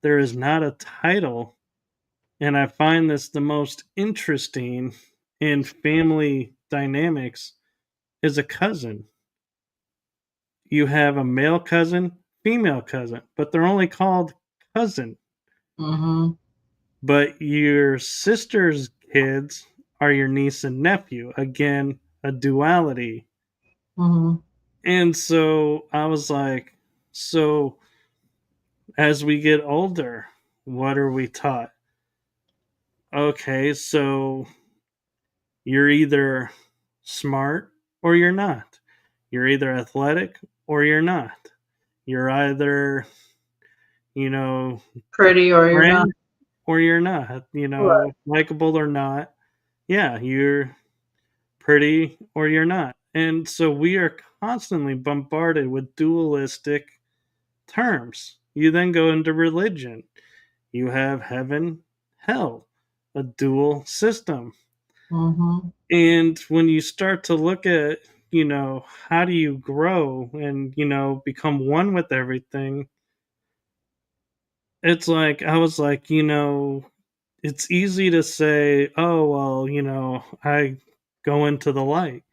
there is not a title, and I find this the most interesting in family dynamics, is a cousin. You have a male cousin, female cousin, but they're only called cousin. Mm-hmm. But your sister's kids are your niece and nephew. Again, a duality. Mm-hmm. And so I was like, so as we get older, what are we taught? Okay, so you're either smart or you're not. You're either athletic or you're not. You're either, you know, Pretty or you're not. friend or you're not, Right. likable or not. Yeah, you're pretty or you're not. And so we are constantly bombarded with dualistic terms. You then go into religion. You have heaven, hell, a dual system. Mm-hmm. And when you start to look at, how do you grow and, become one with everything, it's like, I was like, it's easy to say, oh, well, I go into the light.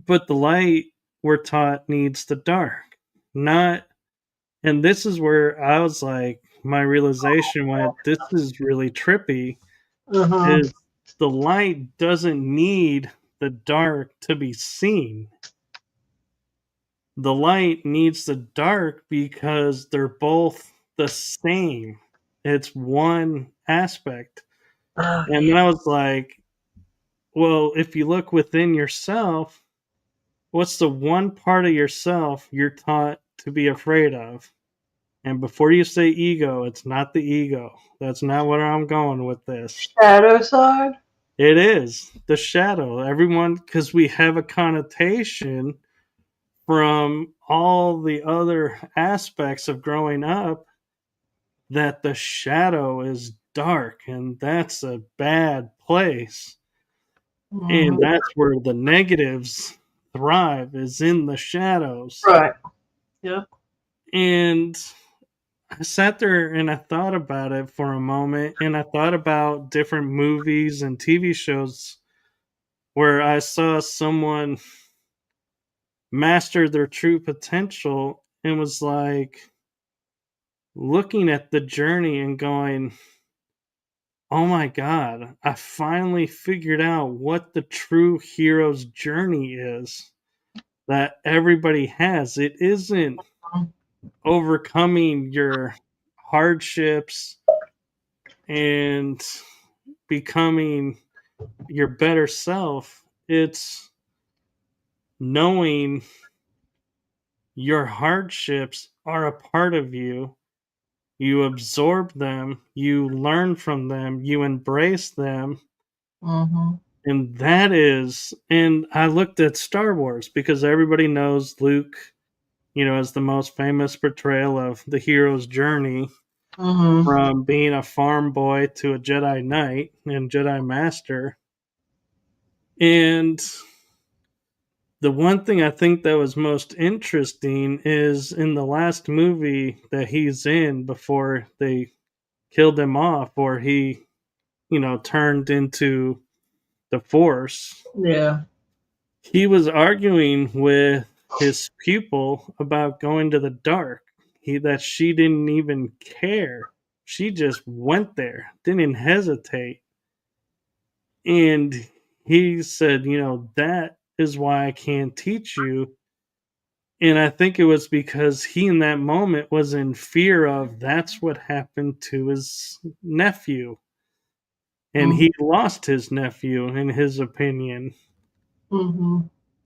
But the light, we're taught, needs the dark. Not, and this is where I was like, my realization went, this is really trippy, Uh-huh. is the light doesn't need the dark to be seen. The light needs the dark because they're both the same. It's one aspect. Oh, And yeah. then I was like, well, if you look within yourself, what's the one part of yourself you're taught to be afraid of? And before you say ego, it's not the ego. That's not where I'm going with this. Shadow side? It is the shadow. Everyone, because we have a connotation from all the other aspects of growing up that the shadow is dark and that's a bad place. And Mm-hmm. that's where the negatives thrive, is in the shadows. Right. Yep. And I sat there and I thought about it for a moment, and I thought about different movies and TV shows where I saw someone master their true potential and was like looking at the journey and going, oh my God, I finally figured out what the true hero's journey is that everybody has. It isn't overcoming your hardships and becoming your better self. It's knowing your hardships are a part of you. You absorb them, you learn from them, you embrace them. Mm-hmm. And that is, and I looked at Star Wars because everybody knows Luke, as the most famous portrayal of the hero's journey Mm-hmm. from being a farm boy to a Jedi Knight and Jedi Master. And the one thing I think that was most interesting is in the last movie that he's in before they killed him off, or he, turned into the Force. Yeah. He was arguing with his pupil about going to the dark. That she didn't even care. She just went there, didn't hesitate. And he said, that is why I can't teach you. And I think it was because he in that moment was in fear of that's what happened to his nephew. And Mm-hmm. he lost his nephew, in his opinion. Mm-hmm.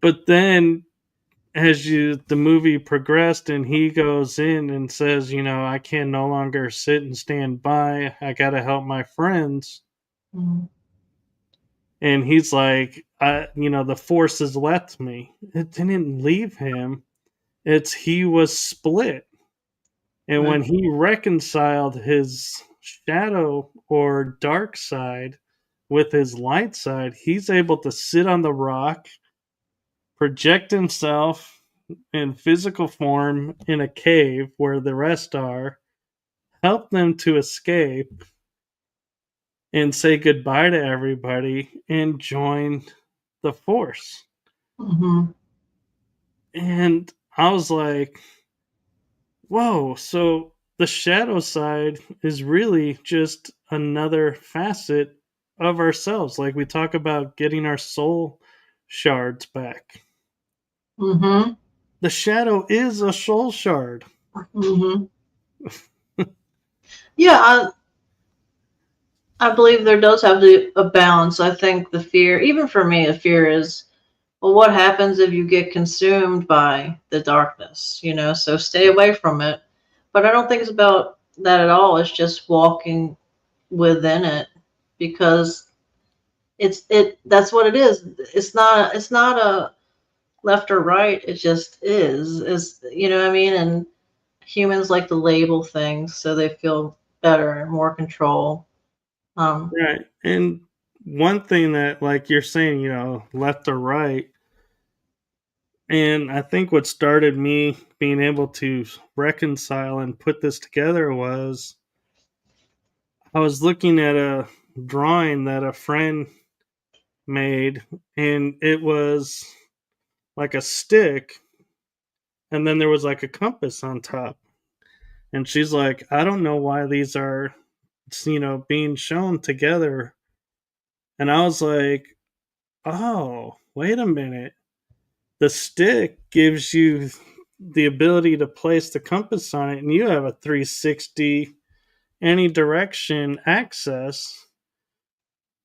But then as the movie progressed and he goes in and says, I can no longer sit and stand by. I got to help my friends. Mm-hmm. And he's like, the force has left me. It didn't leave him. It's he was split. And Right. when he reconciled his shadow or dark side with his light side, he's able to sit on the rock, project himself in physical form in a cave where the rest are, help them to escape, and say goodbye to everybody and join the force. Mm-hmm. And I was like, whoa, so the shadow side is really just another facet of ourselves. Like we talk about getting our soul shards back. Mm-hmm. The shadow is a soul shard. Mm-hmm. Yeah, I believe there does have to be a balance. I think the fear, even for me, the fear is, well, what happens if you get consumed by the darkness? So stay away from it. But I don't think it's about that at all. It's just walking within it, because that's what it is. It's not a left or right. It just is, you know what I mean? And humans like to label things so they feel better and more control. Right. And one thing that, like you're saying, left or right, and I think what started me being able to reconcile and put this together was I was looking at a drawing that a friend made, and it was like a stick, and then there was like a compass on top. And she's like, I don't know why these are, being shown together. And I was like, oh, wait a minute. The stick gives you the ability to place the compass on it, and you have a 360 any direction access.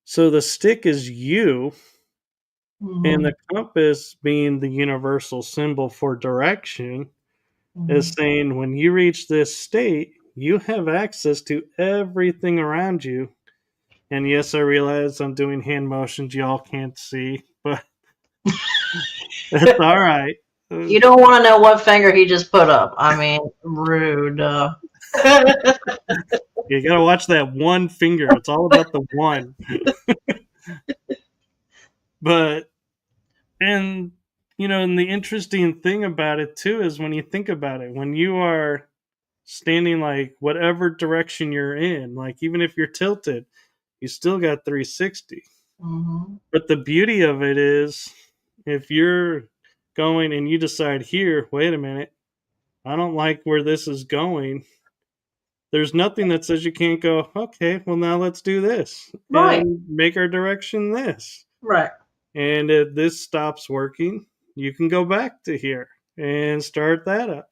So the stick is you, and Mhm, the compass, being the universal symbol for direction, is mhm. saying when you reach this state, you have access to everything around you. And yes, I realize I'm doing hand motions y'all can't see, but that's all right. Uh, You don't want to know what finger he just put up. I mean, rude. You gotta watch that one finger. It's all about the one. But and and the interesting thing about it too is when you think about it, when you are standing like whatever direction you're in, like even if you're tilted, you still got 360. Mhm. But the beauty of it is if you're going and you decide here, wait a minute, I don't like where this is going. There's nothing that says you can't go, okay, well now let's do this Right, and make our direction this. right, And if this stops working, you can go back to here and start that up.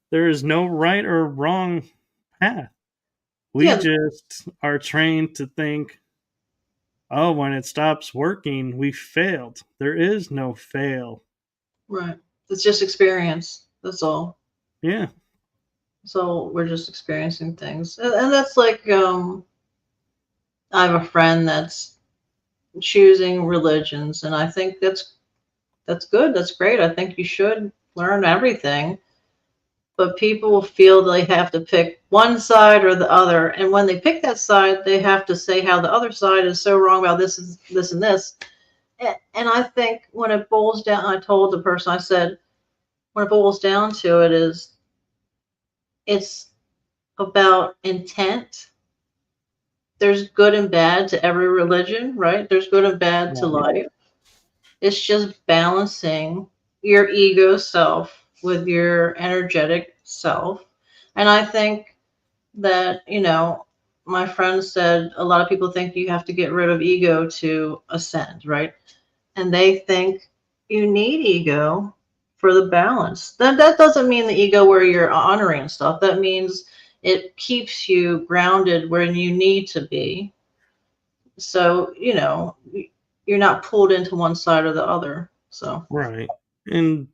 There is no right or wrong path. We yeah, just are trained to think, oh, when it stops working, we failed. There is no fail. right. It's just experience. That's all. Yeah. So we're just experiencing things, and that's like I have a friend that's choosing religions, and I think that's good. That's great. I think you should learn everything. But people feel they have to pick one side or the other, and when they pick that side, they have to say how the other side is so wrong about this and this and this. And I think when it boils down, I told the person, I said, when it boils down to it, is it's about intent. There's good and bad to every religion, right? There's good and bad to Right. life. It's just balancing your ego self with your energetic self. And I think that, my friend said a lot of people think you have to get rid of ego to ascend, right? And they think you need ego for the balance. That doesn't mean the ego where you're honoring stuff. That means it keeps you grounded where you need to be. So, you're not pulled into one side or the other. So Right. And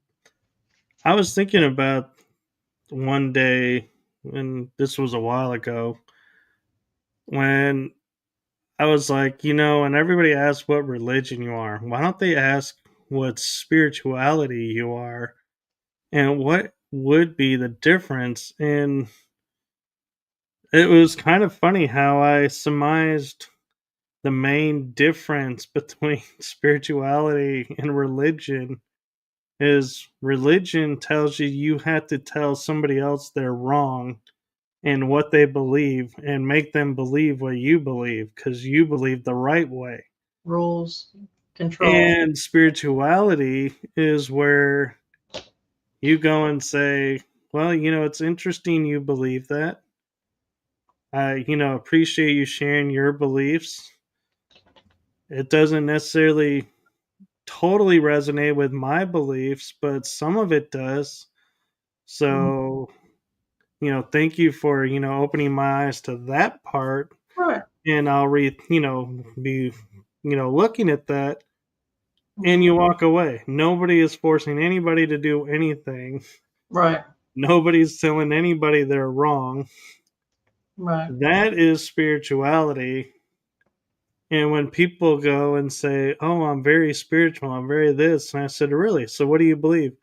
I was thinking about one day, and this was a while ago, when I was like, and everybody asks what religion you are. Why don't they ask what spirituality you are? And what would be the difference? And it was kind of funny how I surmised the main difference between spirituality and religion is religion tells you have to tell somebody else they're wrong and what they believe and make them believe what you believe because you believe the right way. rules, control. And spirituality is where you go and say, well, it's interesting you believe that. I, appreciate you sharing your beliefs. It doesn't necessarily totally resonate with my beliefs, but some of it does. Mhm. So, thank you for, opening my eyes to that part. Right. And I'll be, looking at that and Mhm. you walk away. Nobody is forcing anybody to do anything. Right. Nobody's telling anybody they're wrong. Right. That is spirituality. And when people go and say, "Oh, I'm very spiritual, I'm very this," and I said, "Really? So what do you believe?"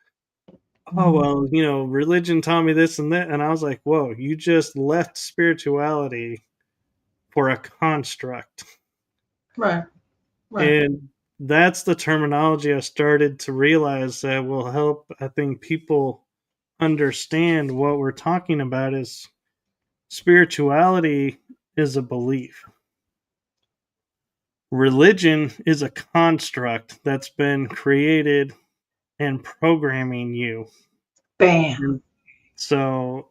"Oh, Mhm. well, religion taught me this and that." And I was like, "Whoa, you just left spirituality for a construct." Right. Right. And that's the terminology I started to realize that will help, I think, people understand what we're talking about is spirituality is a belief. Religion is a construct that's been created and programming you. Bam. And so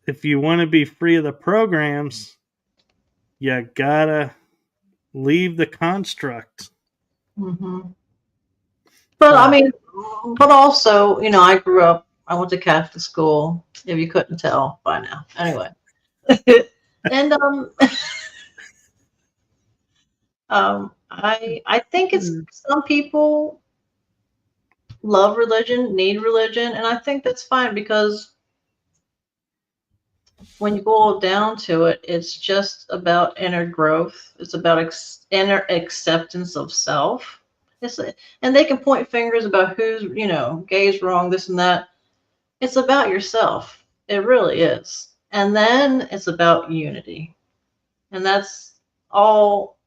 if you want to be free of the programs, you gotta leave the construct. Hmm. But I So mean, but also, I grew up. I went to Catholic school. If you couldn't tell by now, anyway. And I think it's some people love religion, need religion, and I think that's fine because when you boil down to it, it's just about inner growth. It's about inner acceptance of self. It's and they can point fingers about who's gay's wrong, this and that. It's about yourself. It really is. And then it's about unity, and that's all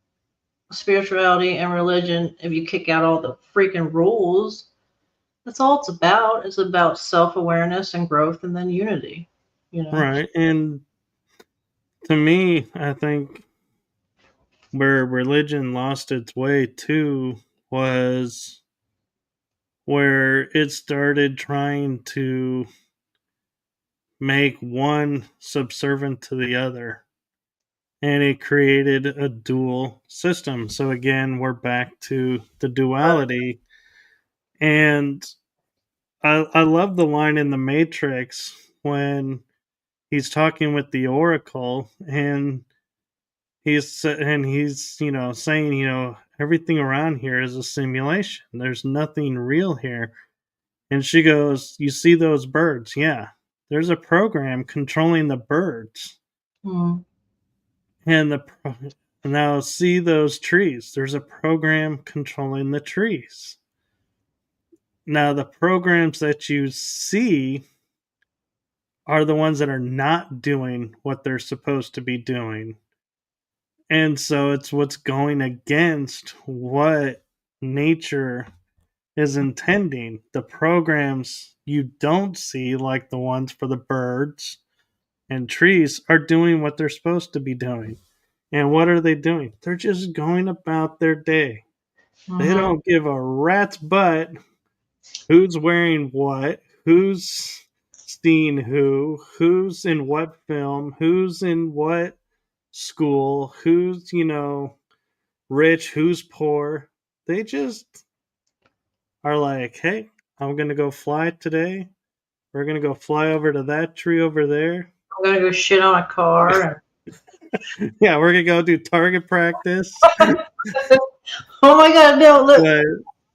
spirituality and religion. If you kick out all the freaking rules, that's all it's about. It's about self awareness and growth, and then unity. You know. right, and to me, I think where religion lost its way too was where it started trying to make one subservient to the other and it created a dual system. So again, we're back to the duality. And I love the line in the Matrix when he's talking with the Oracle and he's saying everything around here is a simulation. There's nothing real here. And she goes, "You see those birds? Yeah, there's a program controlling the birds." Mm. And now see those trees. There's a program controlling the trees. Now the programs that you see are the ones that are not doing what they're supposed to be doing. And so it's what's going against what nature is intending. The programs you don't see, like the ones for the birds and trees, are doing what they're supposed to be doing. And what are they doing? They're just going about their day. They Hmm. don't give a rat's butt who's wearing what, who's seeing who's in what film, who's in what school, who's, rich, who's poor. They just are like, hey, I'm going to go fly today. We're going to go fly over to that tree over there. I'm gonna go shit on a car. Yeah, we're going to go do target practice. Oh my god, no! Look, But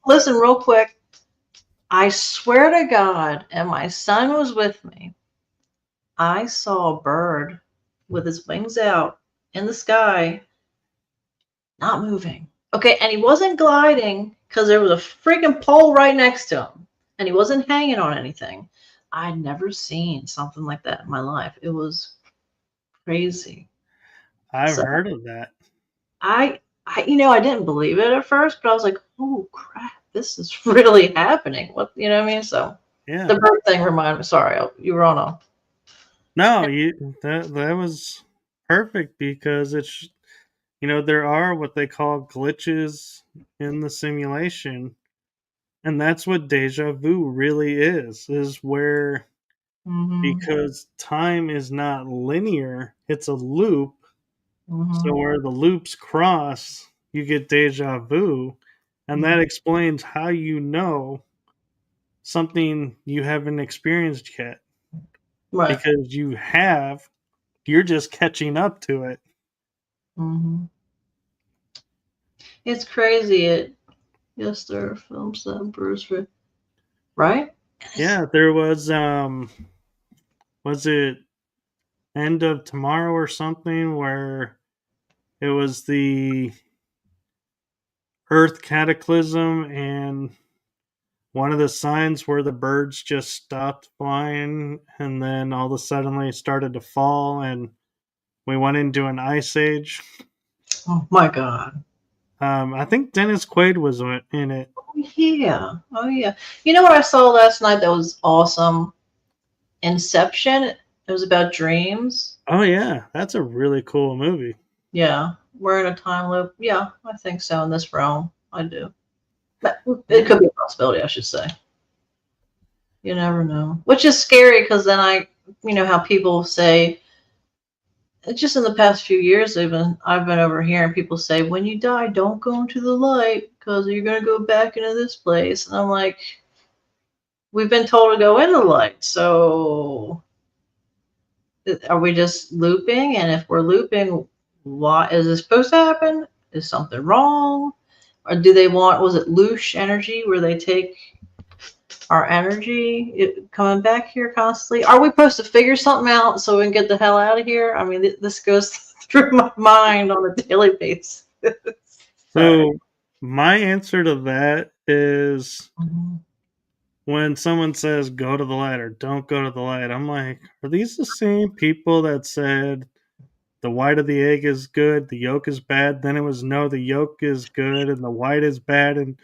listen, real quick. I swear to God, and my son was with me, I saw a bird with his wings out in the sky, not moving. Okay, and he wasn't gliding because there was a freaking pole right next to him, and he wasn't hanging on anything. I'd never seen something like that in my life. It was crazy. I've So heard of that. I didn't believe it at first, but I was like, oh crap, this is really happening. What, you know what I mean? So Yeah. the bird thing reminded me. Sorry, you were on a. No, that was perfect because there are what they call glitches in the simulation, and that's what deja vu really is where, Mm-hmm, because time is not linear, it's a loop. So mm-hmm, where the loops cross, you get deja vu, and that mm-hmm. explains how you know something you haven't experienced yet, Right. because you're just catching up to it. Mm-hmm. It's crazy. Yes, there are films that Bruce, right? Yeah, there was it End of Tomorrow or something, where it was the Earth cataclysm, and one of the signs where the birds just stopped flying, and then all of a sudden they started to fall, and we went into an ice age. Oh my God. I think Dennis Quaid was in it. Oh yeah. Oh yeah. You know what I saw last night that was awesome? Inception. It was about dreams. Oh yeah, that's a really cool movie. Yeah. We're in a time loop. Yeah, I think so in this realm. I do. But it Yeah. could be a possibility, I should say. You never know. Which is scary because then how people say, just in the past few years, I've been overhearing people say, when you die, don't go into the light because you're going to go back into this place. And I'm like, we've been told to go in the light. So are we just looping? And if we're looping, why is this supposed to happen? Is something wrong? Or do they want, was it loosh energy where they take our energy coming back here constantly? Are we supposed to figure something out so we can get the hell out of here? I mean, this goes through my mind on a daily basis. Sorry. So my answer to that is, Mhm. when someone says go to the light or don't go to the light, I'm like, are these the same people that said the white of the egg is good, the yolk is bad? Then it was no, the yolk is good and the white is bad and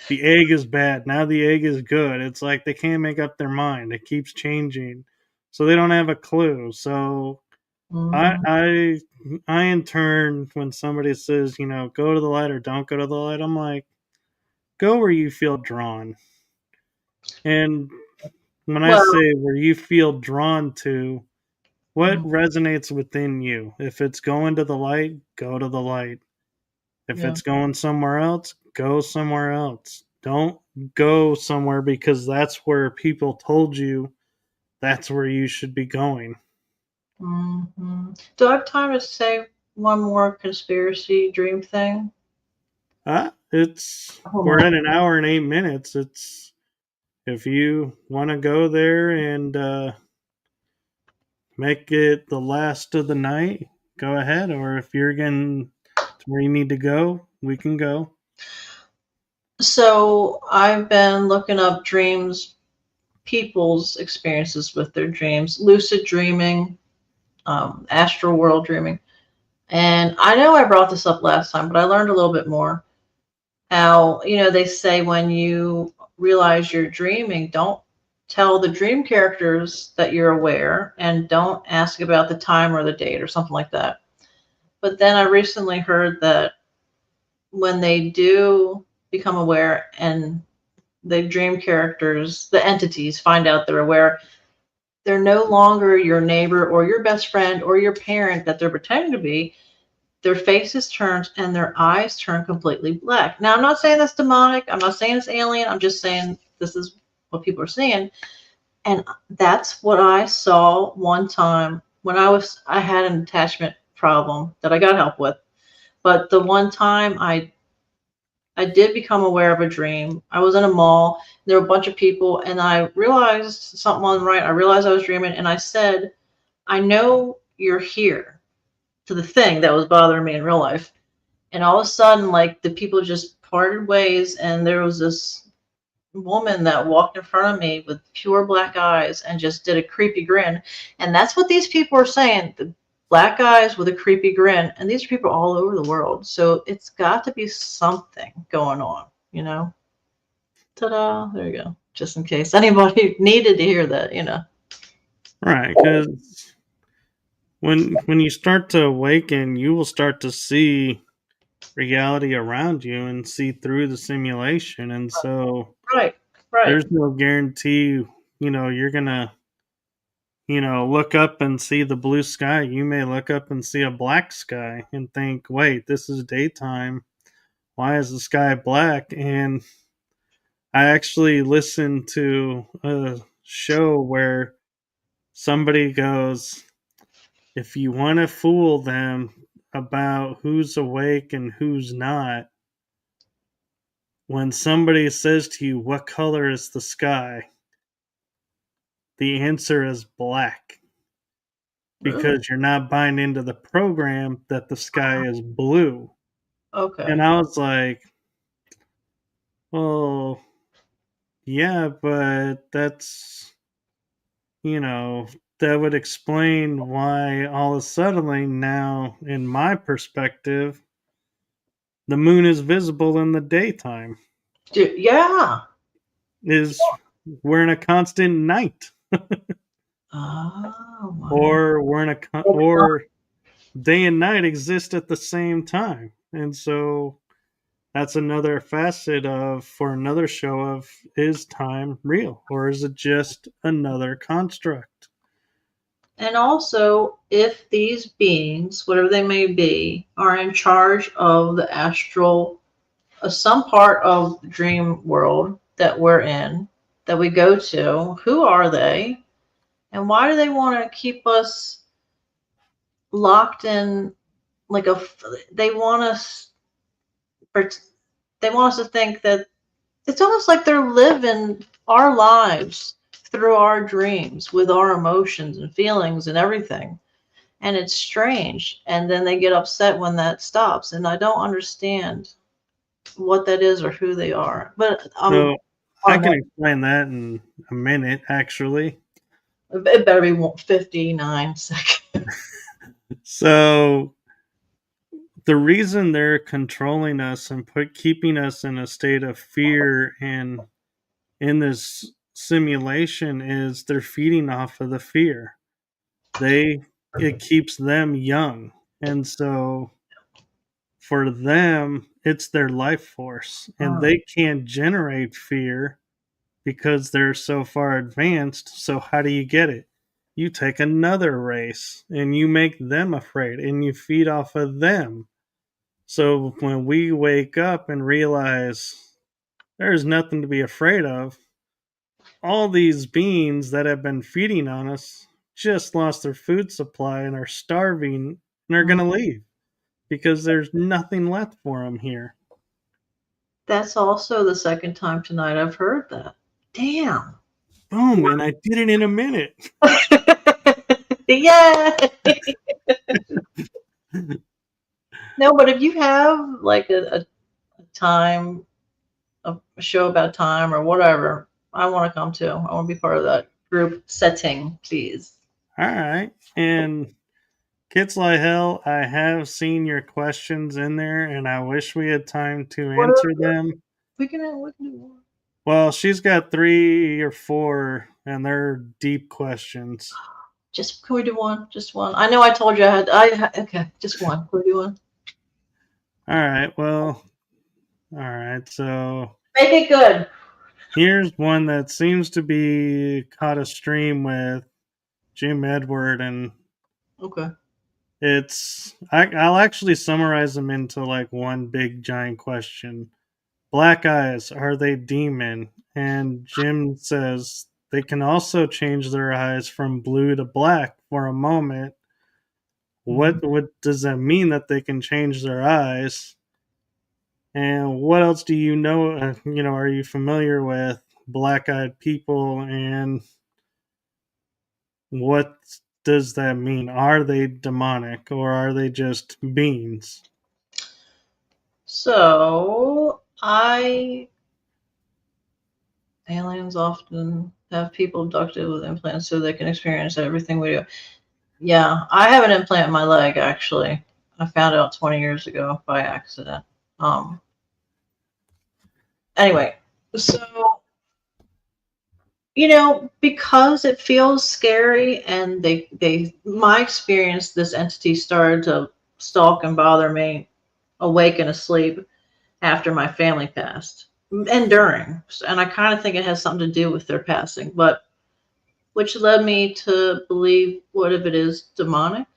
the egg is bad. Now the egg is good. It's like they can't make up their mind. It keeps changing. So they don't have a clue. So I Mhm. I I in turn, when somebody says, go to the light or don't go to the light, I'm like, go where you feel drawn. And when I Well, say where you feel drawn to, what mhm, resonates within you? If it's going to the light, go to the light. If yeah. it's going somewhere else, go somewhere else. Don't go somewhere because that's where people told you that's where you should be going. Do I have time to say one more conspiracy dream thing? Hold We're on. at an hour and 8 minutes. If you want to go there and make it the last of the night, go ahead. Or if you're getting to where you need to go, we can go. So I've been looking up dreams, people's experiences with their dreams, lucid dreaming, astral world dreaming. And I know I brought this up last time, but I learned a little bit more. How, they say when you realize you're dreaming, don't tell the dream characters that you're aware and don't ask about the time or the date or something like that. But then I recently heard that when they do become aware and the dream characters, the entities find out they're aware, they're no longer your neighbor or your best friend or your parent that they're pretending to be. Their faces turn and their eyes turn completely black. Now, I'm not saying that's demonic. I'm not saying it's alien. I'm just saying this is what people are seeing. And that's what I saw one time when I had an attachment problem that I got help with. But the one time I did become aware of a dream. I was in a mall. There were a bunch of people, and I realized something wasn't right. I realized I was dreaming, and I said, I know you're here, to the thing that was bothering me in real life. And all of a sudden, like, the people just parted ways, and there was this woman that walked in front of me with pure black eyes and just did a creepy grin. And that's what these people are saying. The black eyes with a creepy grin. And these are people all over the world. So it's got to be something going on, you know? Ta-da. There you go. Just in case anybody needed to hear that, you know. Right, because when you start to awaken, you will start to see reality around you and see through the simulation. And so Right, right. there's no guarantee, you're gonna, look up and see the blue sky. You may look up and see a black sky and think, wait, this is daytime. Why is the sky black? And I actually listened to a show where somebody goes, if you want to fool them about who's awake and who's not, when somebody says to you, what color is the sky? The answer is black, Really? because you're not buying into the program that the sky is blue. Okay. And I was like, well, yeah, but you know, that would explain why all of a sudden now, in my perspective, the moon is visible in the daytime. Dude, yeah. Is we're in a constant night, Oh, my. or or day and night exist at the same time. And so that's another facet of, for another show of, is time real or is it just another construct? And also, if these beings, whatever they may be, are in charge of the astral, some part of the dream world that we're in, that we go to, who are they? And why do they want to keep us locked in like they want us, they want us to think that it's almost like they're living our lives through our dreams with our emotions and feelings and everything. And it's strange. And then they get upset when that stops. And I don't understand what that is or who they are. But So I on can that, explain that in a minute, actually. it better be 59 seconds. So the reason they're controlling us and keeping us in a state of fear and in this simulation is they're feeding off of the fear. It keeps them young. And so for them, it's their life force, and they can't generate fear because they're so far advanced. So how do you get it? You take another race and you make them afraid and you feed off of them. So when we wake up and realize there's nothing to be afraid of, all these beings that have been feeding on us just lost their food supply and are starving and are going to leave because there's nothing left for them here. That's also the second time tonight I've heard that. Damn. Boom, and I did it in a minute. Yeah. No, but if you have like a time, a show about time or whatever, I want to come too. I want to be part of that group setting, please. All right. And Kids Like Hell, I have seen your questions in there, and I wish we had time to What answer are, them. we can do one. Well, she's got 3 or 4, and they're deep questions. Just can we do one? Just one. I know I told you okay, just one. Can we do one? All right. Well, all right. So Make it good. here's one that seems to be caught a stream with Jim Edward, and Okay. I'll actually summarize them into like one big giant question. Black eyes, are they demon? And Jim says they can also change their eyes from blue to black for a moment. What does that mean, that they can change their eyes? And what else do you know? Are you familiar with black-eyed people, and what does that mean? Are they demonic, or are they just beings? So, aliens often have people abducted with implants so they can experience everything we do. Yeah, I have an implant in my leg, actually. I found out 20 years ago by accident. Um, anyway, so, because it feels scary and my experience, this entity started to stalk and bother me awake and asleep after my family passed and during. And I kind of think it has something to do with their passing, but which led me to believe, what if it is demonic?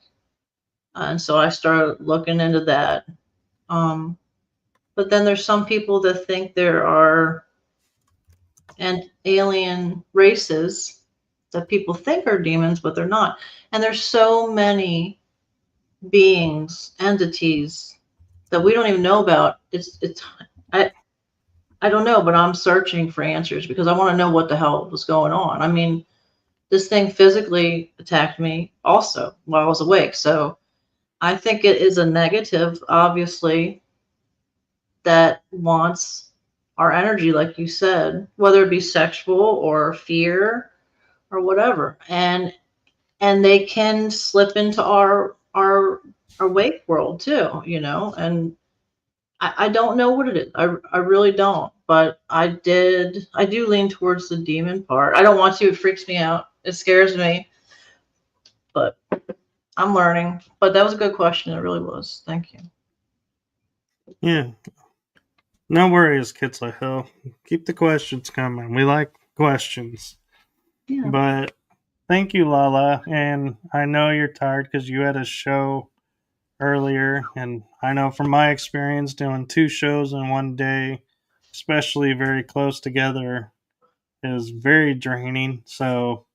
And so I started looking into that. Um, but then there's some people that think there are and alien races that people think are demons, but they're not. And there's so many beings, entities that we don't even know about. I I don't know, but I'm searching for answers because I want to know what the hell was going on. I mean, this thing physically attacked me also while I was awake. So I think it is a negative, obviously, that wants our energy, like you said, whether it be sexual or fear or whatever. And they can slip into our wake world too, and I don't know what it is. I really don't. But I do lean towards the demon part. I don't want to, it freaks me out. It scares me. But I'm learning. But that was a good question. It really was. Thank you. Yeah, no worries, kids like hell. Keep the questions coming. We like questions. Yeah. But thank you, Lala. And I know you're tired because you had a show earlier. And I know from my experience doing two shows in one day, especially very close together, is very draining. So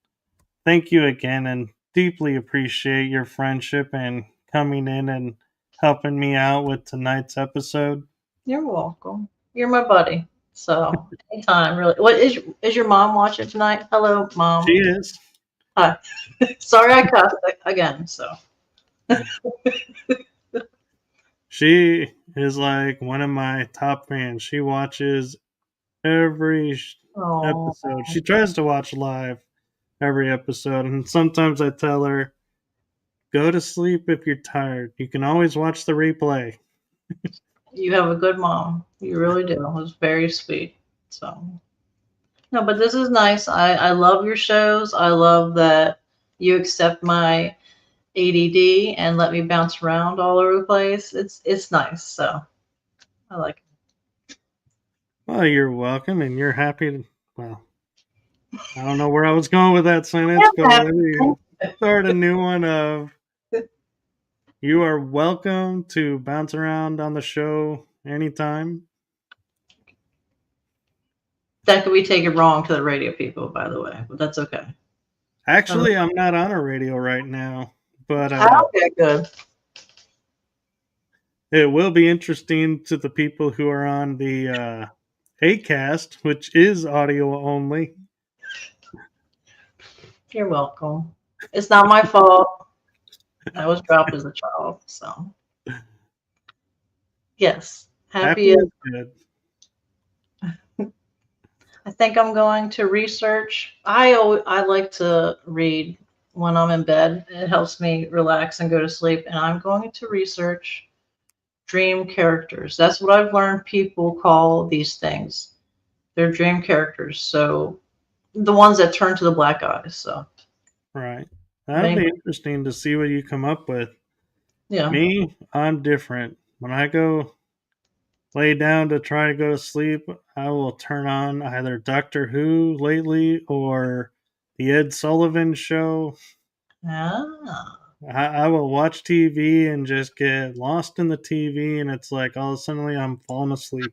thank you again, and deeply appreciate your friendship and coming in and helping me out with tonight's episode. You're welcome. You're my buddy. So anytime, really. What is your mom watching tonight? Hello, She mom. is. Hi. Sorry I cussed again. So She is like one of my top fans. She watches every oh, episode. She tries to watch live every episode, and sometimes I tell her, go to sleep if you're tired. You can always watch the replay. you have a good mom. You really do. It was very sweet. So no, but this is nice. I love your shows. I love that you accept my ADD and let me bounce around all over the place. It's nice. So I like Well, you're welcome, and you're happy to. Well, I don't know where I was going with that sentence, but let me it. start a new one of you are welcome to bounce around on the show anytime. That could be taken wrong to the radio people, by the way, but that's okay. Actually, I'm not on a radio right now, but Okay, good. it will be interesting to the people who are on the Acast, which is audio only. You're welcome. It's not my fault. I was dropped as a child, so yes. Happy Happy. is good. I think I'm going to research. I like to read when I'm in bed. It helps me relax and go to sleep. And I'm going to research dream characters. That's what I've learned people call these things. They're dream characters. So the ones that turn to the black eyes. So Right. if That'll be anybody, interesting to see what you come up with. yeah. Me, I'm different. When I go lay down to try to go to sleep, I will turn on either Doctor Who lately or the Ed Sullivan Show. Ah. I will watch TV and just get lost in the TV, and it's like all of a sudden I'm falling asleep.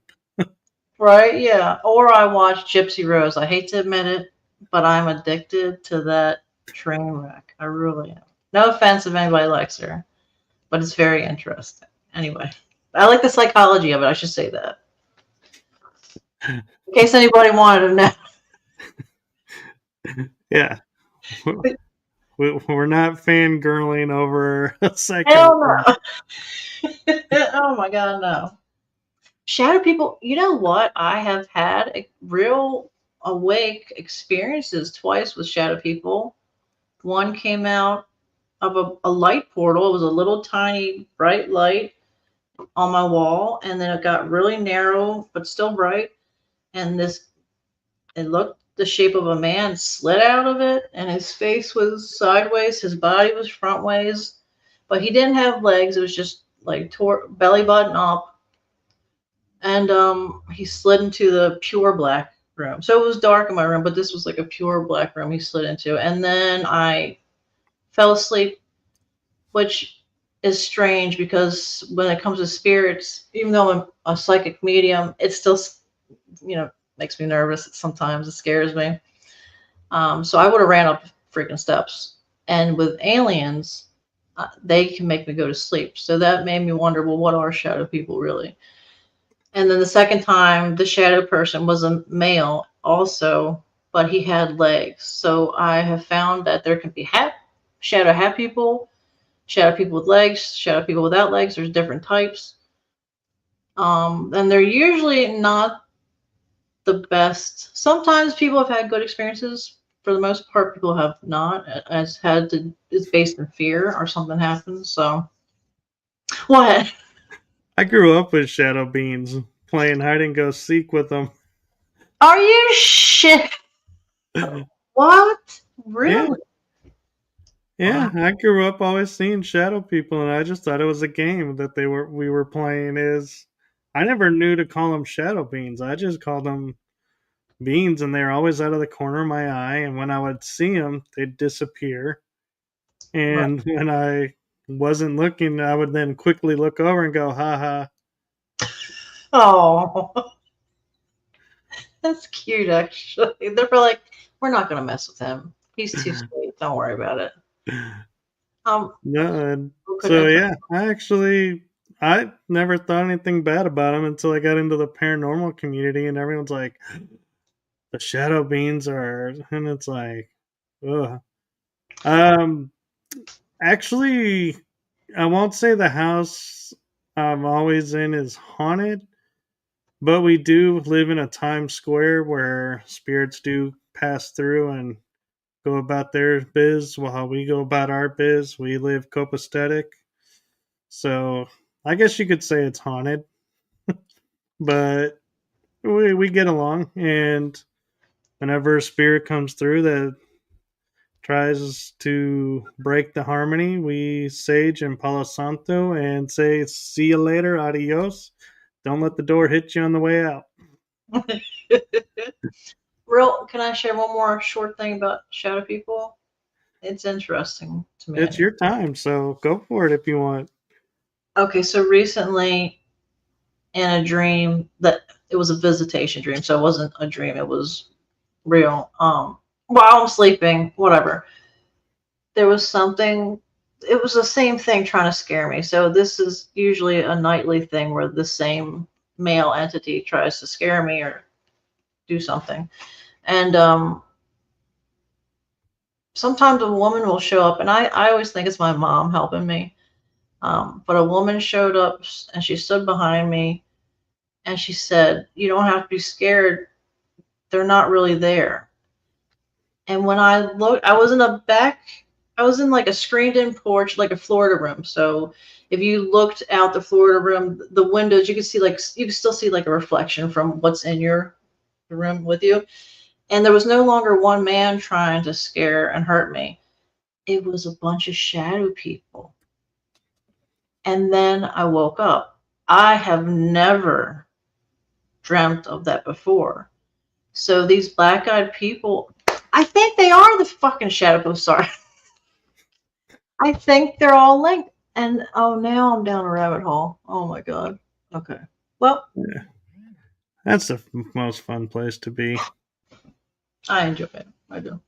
Right, yeah. Or I watch Gypsy Rose. I hate to admit it, but I'm addicted to that train wreck. I really am. No offense if anybody likes her, but it's very interesting. Anyway. I like the psychology of it. I should say that in case anybody wanted to know. Yeah. We're not fangirling over a second. Hell no. Oh my god, no. Shadow people, you know what? I have had a real awake experiences twice with shadow people. One came out of a light portal. It was a little tiny bright light on my wall, and then it got really narrow but still bright. And it looked the shape of a man slid out of it, and his face was sideways, his body was front ways, but he didn't have legs. It was just like belly button up, and he slid into the pure black room. So it was dark in my room, but this was like a pure black room he slid into, and then I fell asleep, which is strange because when it comes to spirits, even though I'm a psychic medium, it still, makes me nervous. Sometimes it scares me. So I would have ran up freaking steps. And with aliens, they can make me go to sleep. So that made me wonder, well, what are shadow people really? And then the second time, the shadow person was a male also, but he had legs. So I have found that there can be shadow hat people, shadow people with legs, shadow people without legs. There's different types. And they're usually not the best. Sometimes people have had good experiences. For the most part, people have not. It's based in fear or something happens. So what? I grew up with shadow beings, playing hide and go seek with them. Are you shit? What? Yeah. Really? Yeah, Wow. I grew up always seeing shadow people, and I just thought it was a game that we were playing. Is I never knew to call them shadow beings. I just called them beings, and they're always out of the corner of my eye. And when I would see them, they'd disappear. Right. And when I wasn't looking, I would then quickly look over and go, "Ha ha." Oh, that's cute. Actually, they're like, we're not gonna mess with him. He's too sweet. Don't worry about it. No, and Who could so ever? yeah, I never thought anything bad about them until I got into the paranormal community, and everyone's like, the shadow beings are, and it's like, ugh. Um, actually, I won't say the house I'm always in is haunted, but we do live in a Times Square where spirits do pass through and go about their biz while we go about our biz. We live copacetic. So I guess you could say it's haunted, but we get along. And whenever a spirit comes through that tries to break the harmony, we sage and Palo Santo and say, see you later, adios. Don't let the door hit you on the way out. Real? Can I share one more short thing about shadow people? It's interesting to me. It's your time, so go for it if you want. Okay, so recently in a dream that it was a visitation dream, so it wasn't a dream, it was real. While I'm sleeping, whatever, there was something, it was the same thing trying to scare me. So this is usually a nightly thing where the same male entity tries to scare me or do something. And sometimes a woman will show up, and I always think it's my mom helping me. But a woman showed up and she stood behind me and she said, "You don't have to be scared. They're not really there." And when I looked, I was in like a screened in porch, like a Florida room. So if you looked out the Florida room, the windows, you could still see like a reflection from what's in your room with you. And there was no longer one man trying to scare and hurt me. It was a bunch of shadow people. And then I woke up. I have never dreamt of that before. So these black eyed people, I think they are the fucking shadow people. Sorry. I think they're all linked. And oh, now I'm down a rabbit hole. Oh my God. Okay. Well, Yeah, that's the most fun place to be. I enjoy it. I do.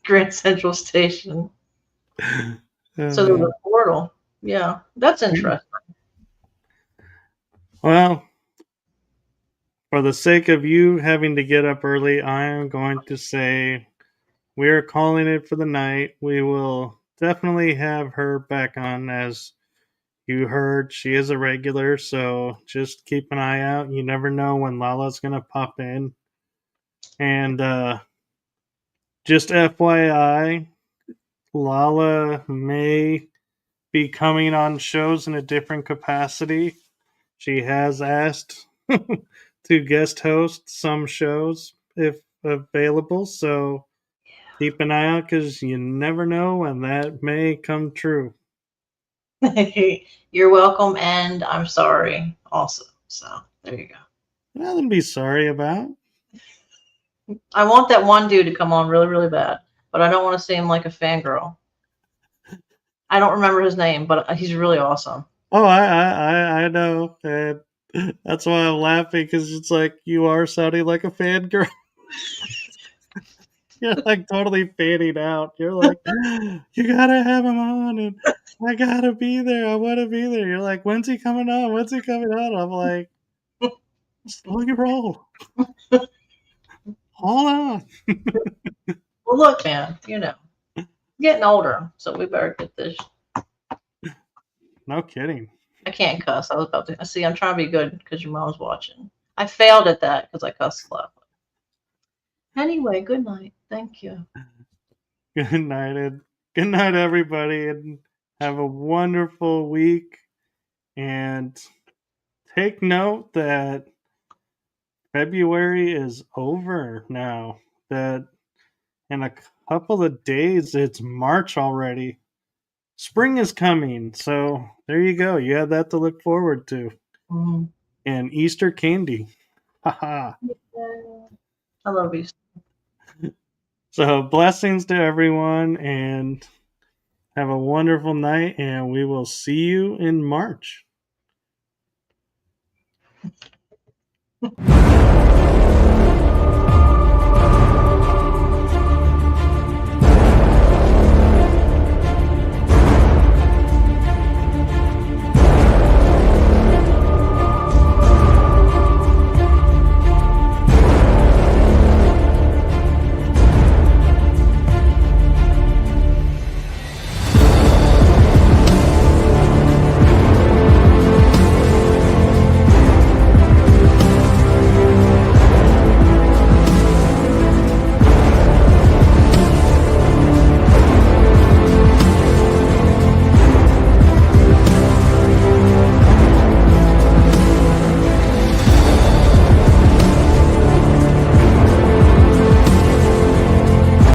Grand Central Station. So there's Yeah. a portal. Yeah, that's interesting. Well, for the sake of you having to get up early, I am going to say we're calling it for the night. We will definitely have her back on. As you heard, she is a regular, so just keep an eye out. You never know when LaLa's going to pop in. And just FYI, LaLa may be coming on shows in a different capacity. She has asked to guest host some shows if available, so keep an eye out because you never know when that may come true. You're welcome, and I'm sorry also. So there you go. Nothing to be sorry about. I want that one dude to come on really, really bad, but I don't want to seem like a fangirl. I don't remember his name, but he's really awesome. Oh, I know, and that's why I'm laughing because it's like you are sounding like a fangirl. You're like totally fading out. You're like, you gotta have him on, and I gotta be there. I want to be there. You're like, when's he coming on? When's he coming on? I'm like, slow your roll. Hold on. Well, look, man, getting older, so we better get this. No kidding. I can't cuss. I was about to see. I'm trying to be good because your mom's watching. I failed at that because I cussed a lot. Anyway, good night. Thank you. Good night, and good night, everybody, and have a wonderful week. And take note that February is over now. That in a couple of days, it's March already. Spring is coming, so there you go. You have that to look forward to. Mm. And Easter candy. Haha. I love you. So blessings to everyone, and have a wonderful night, and we will see you in March.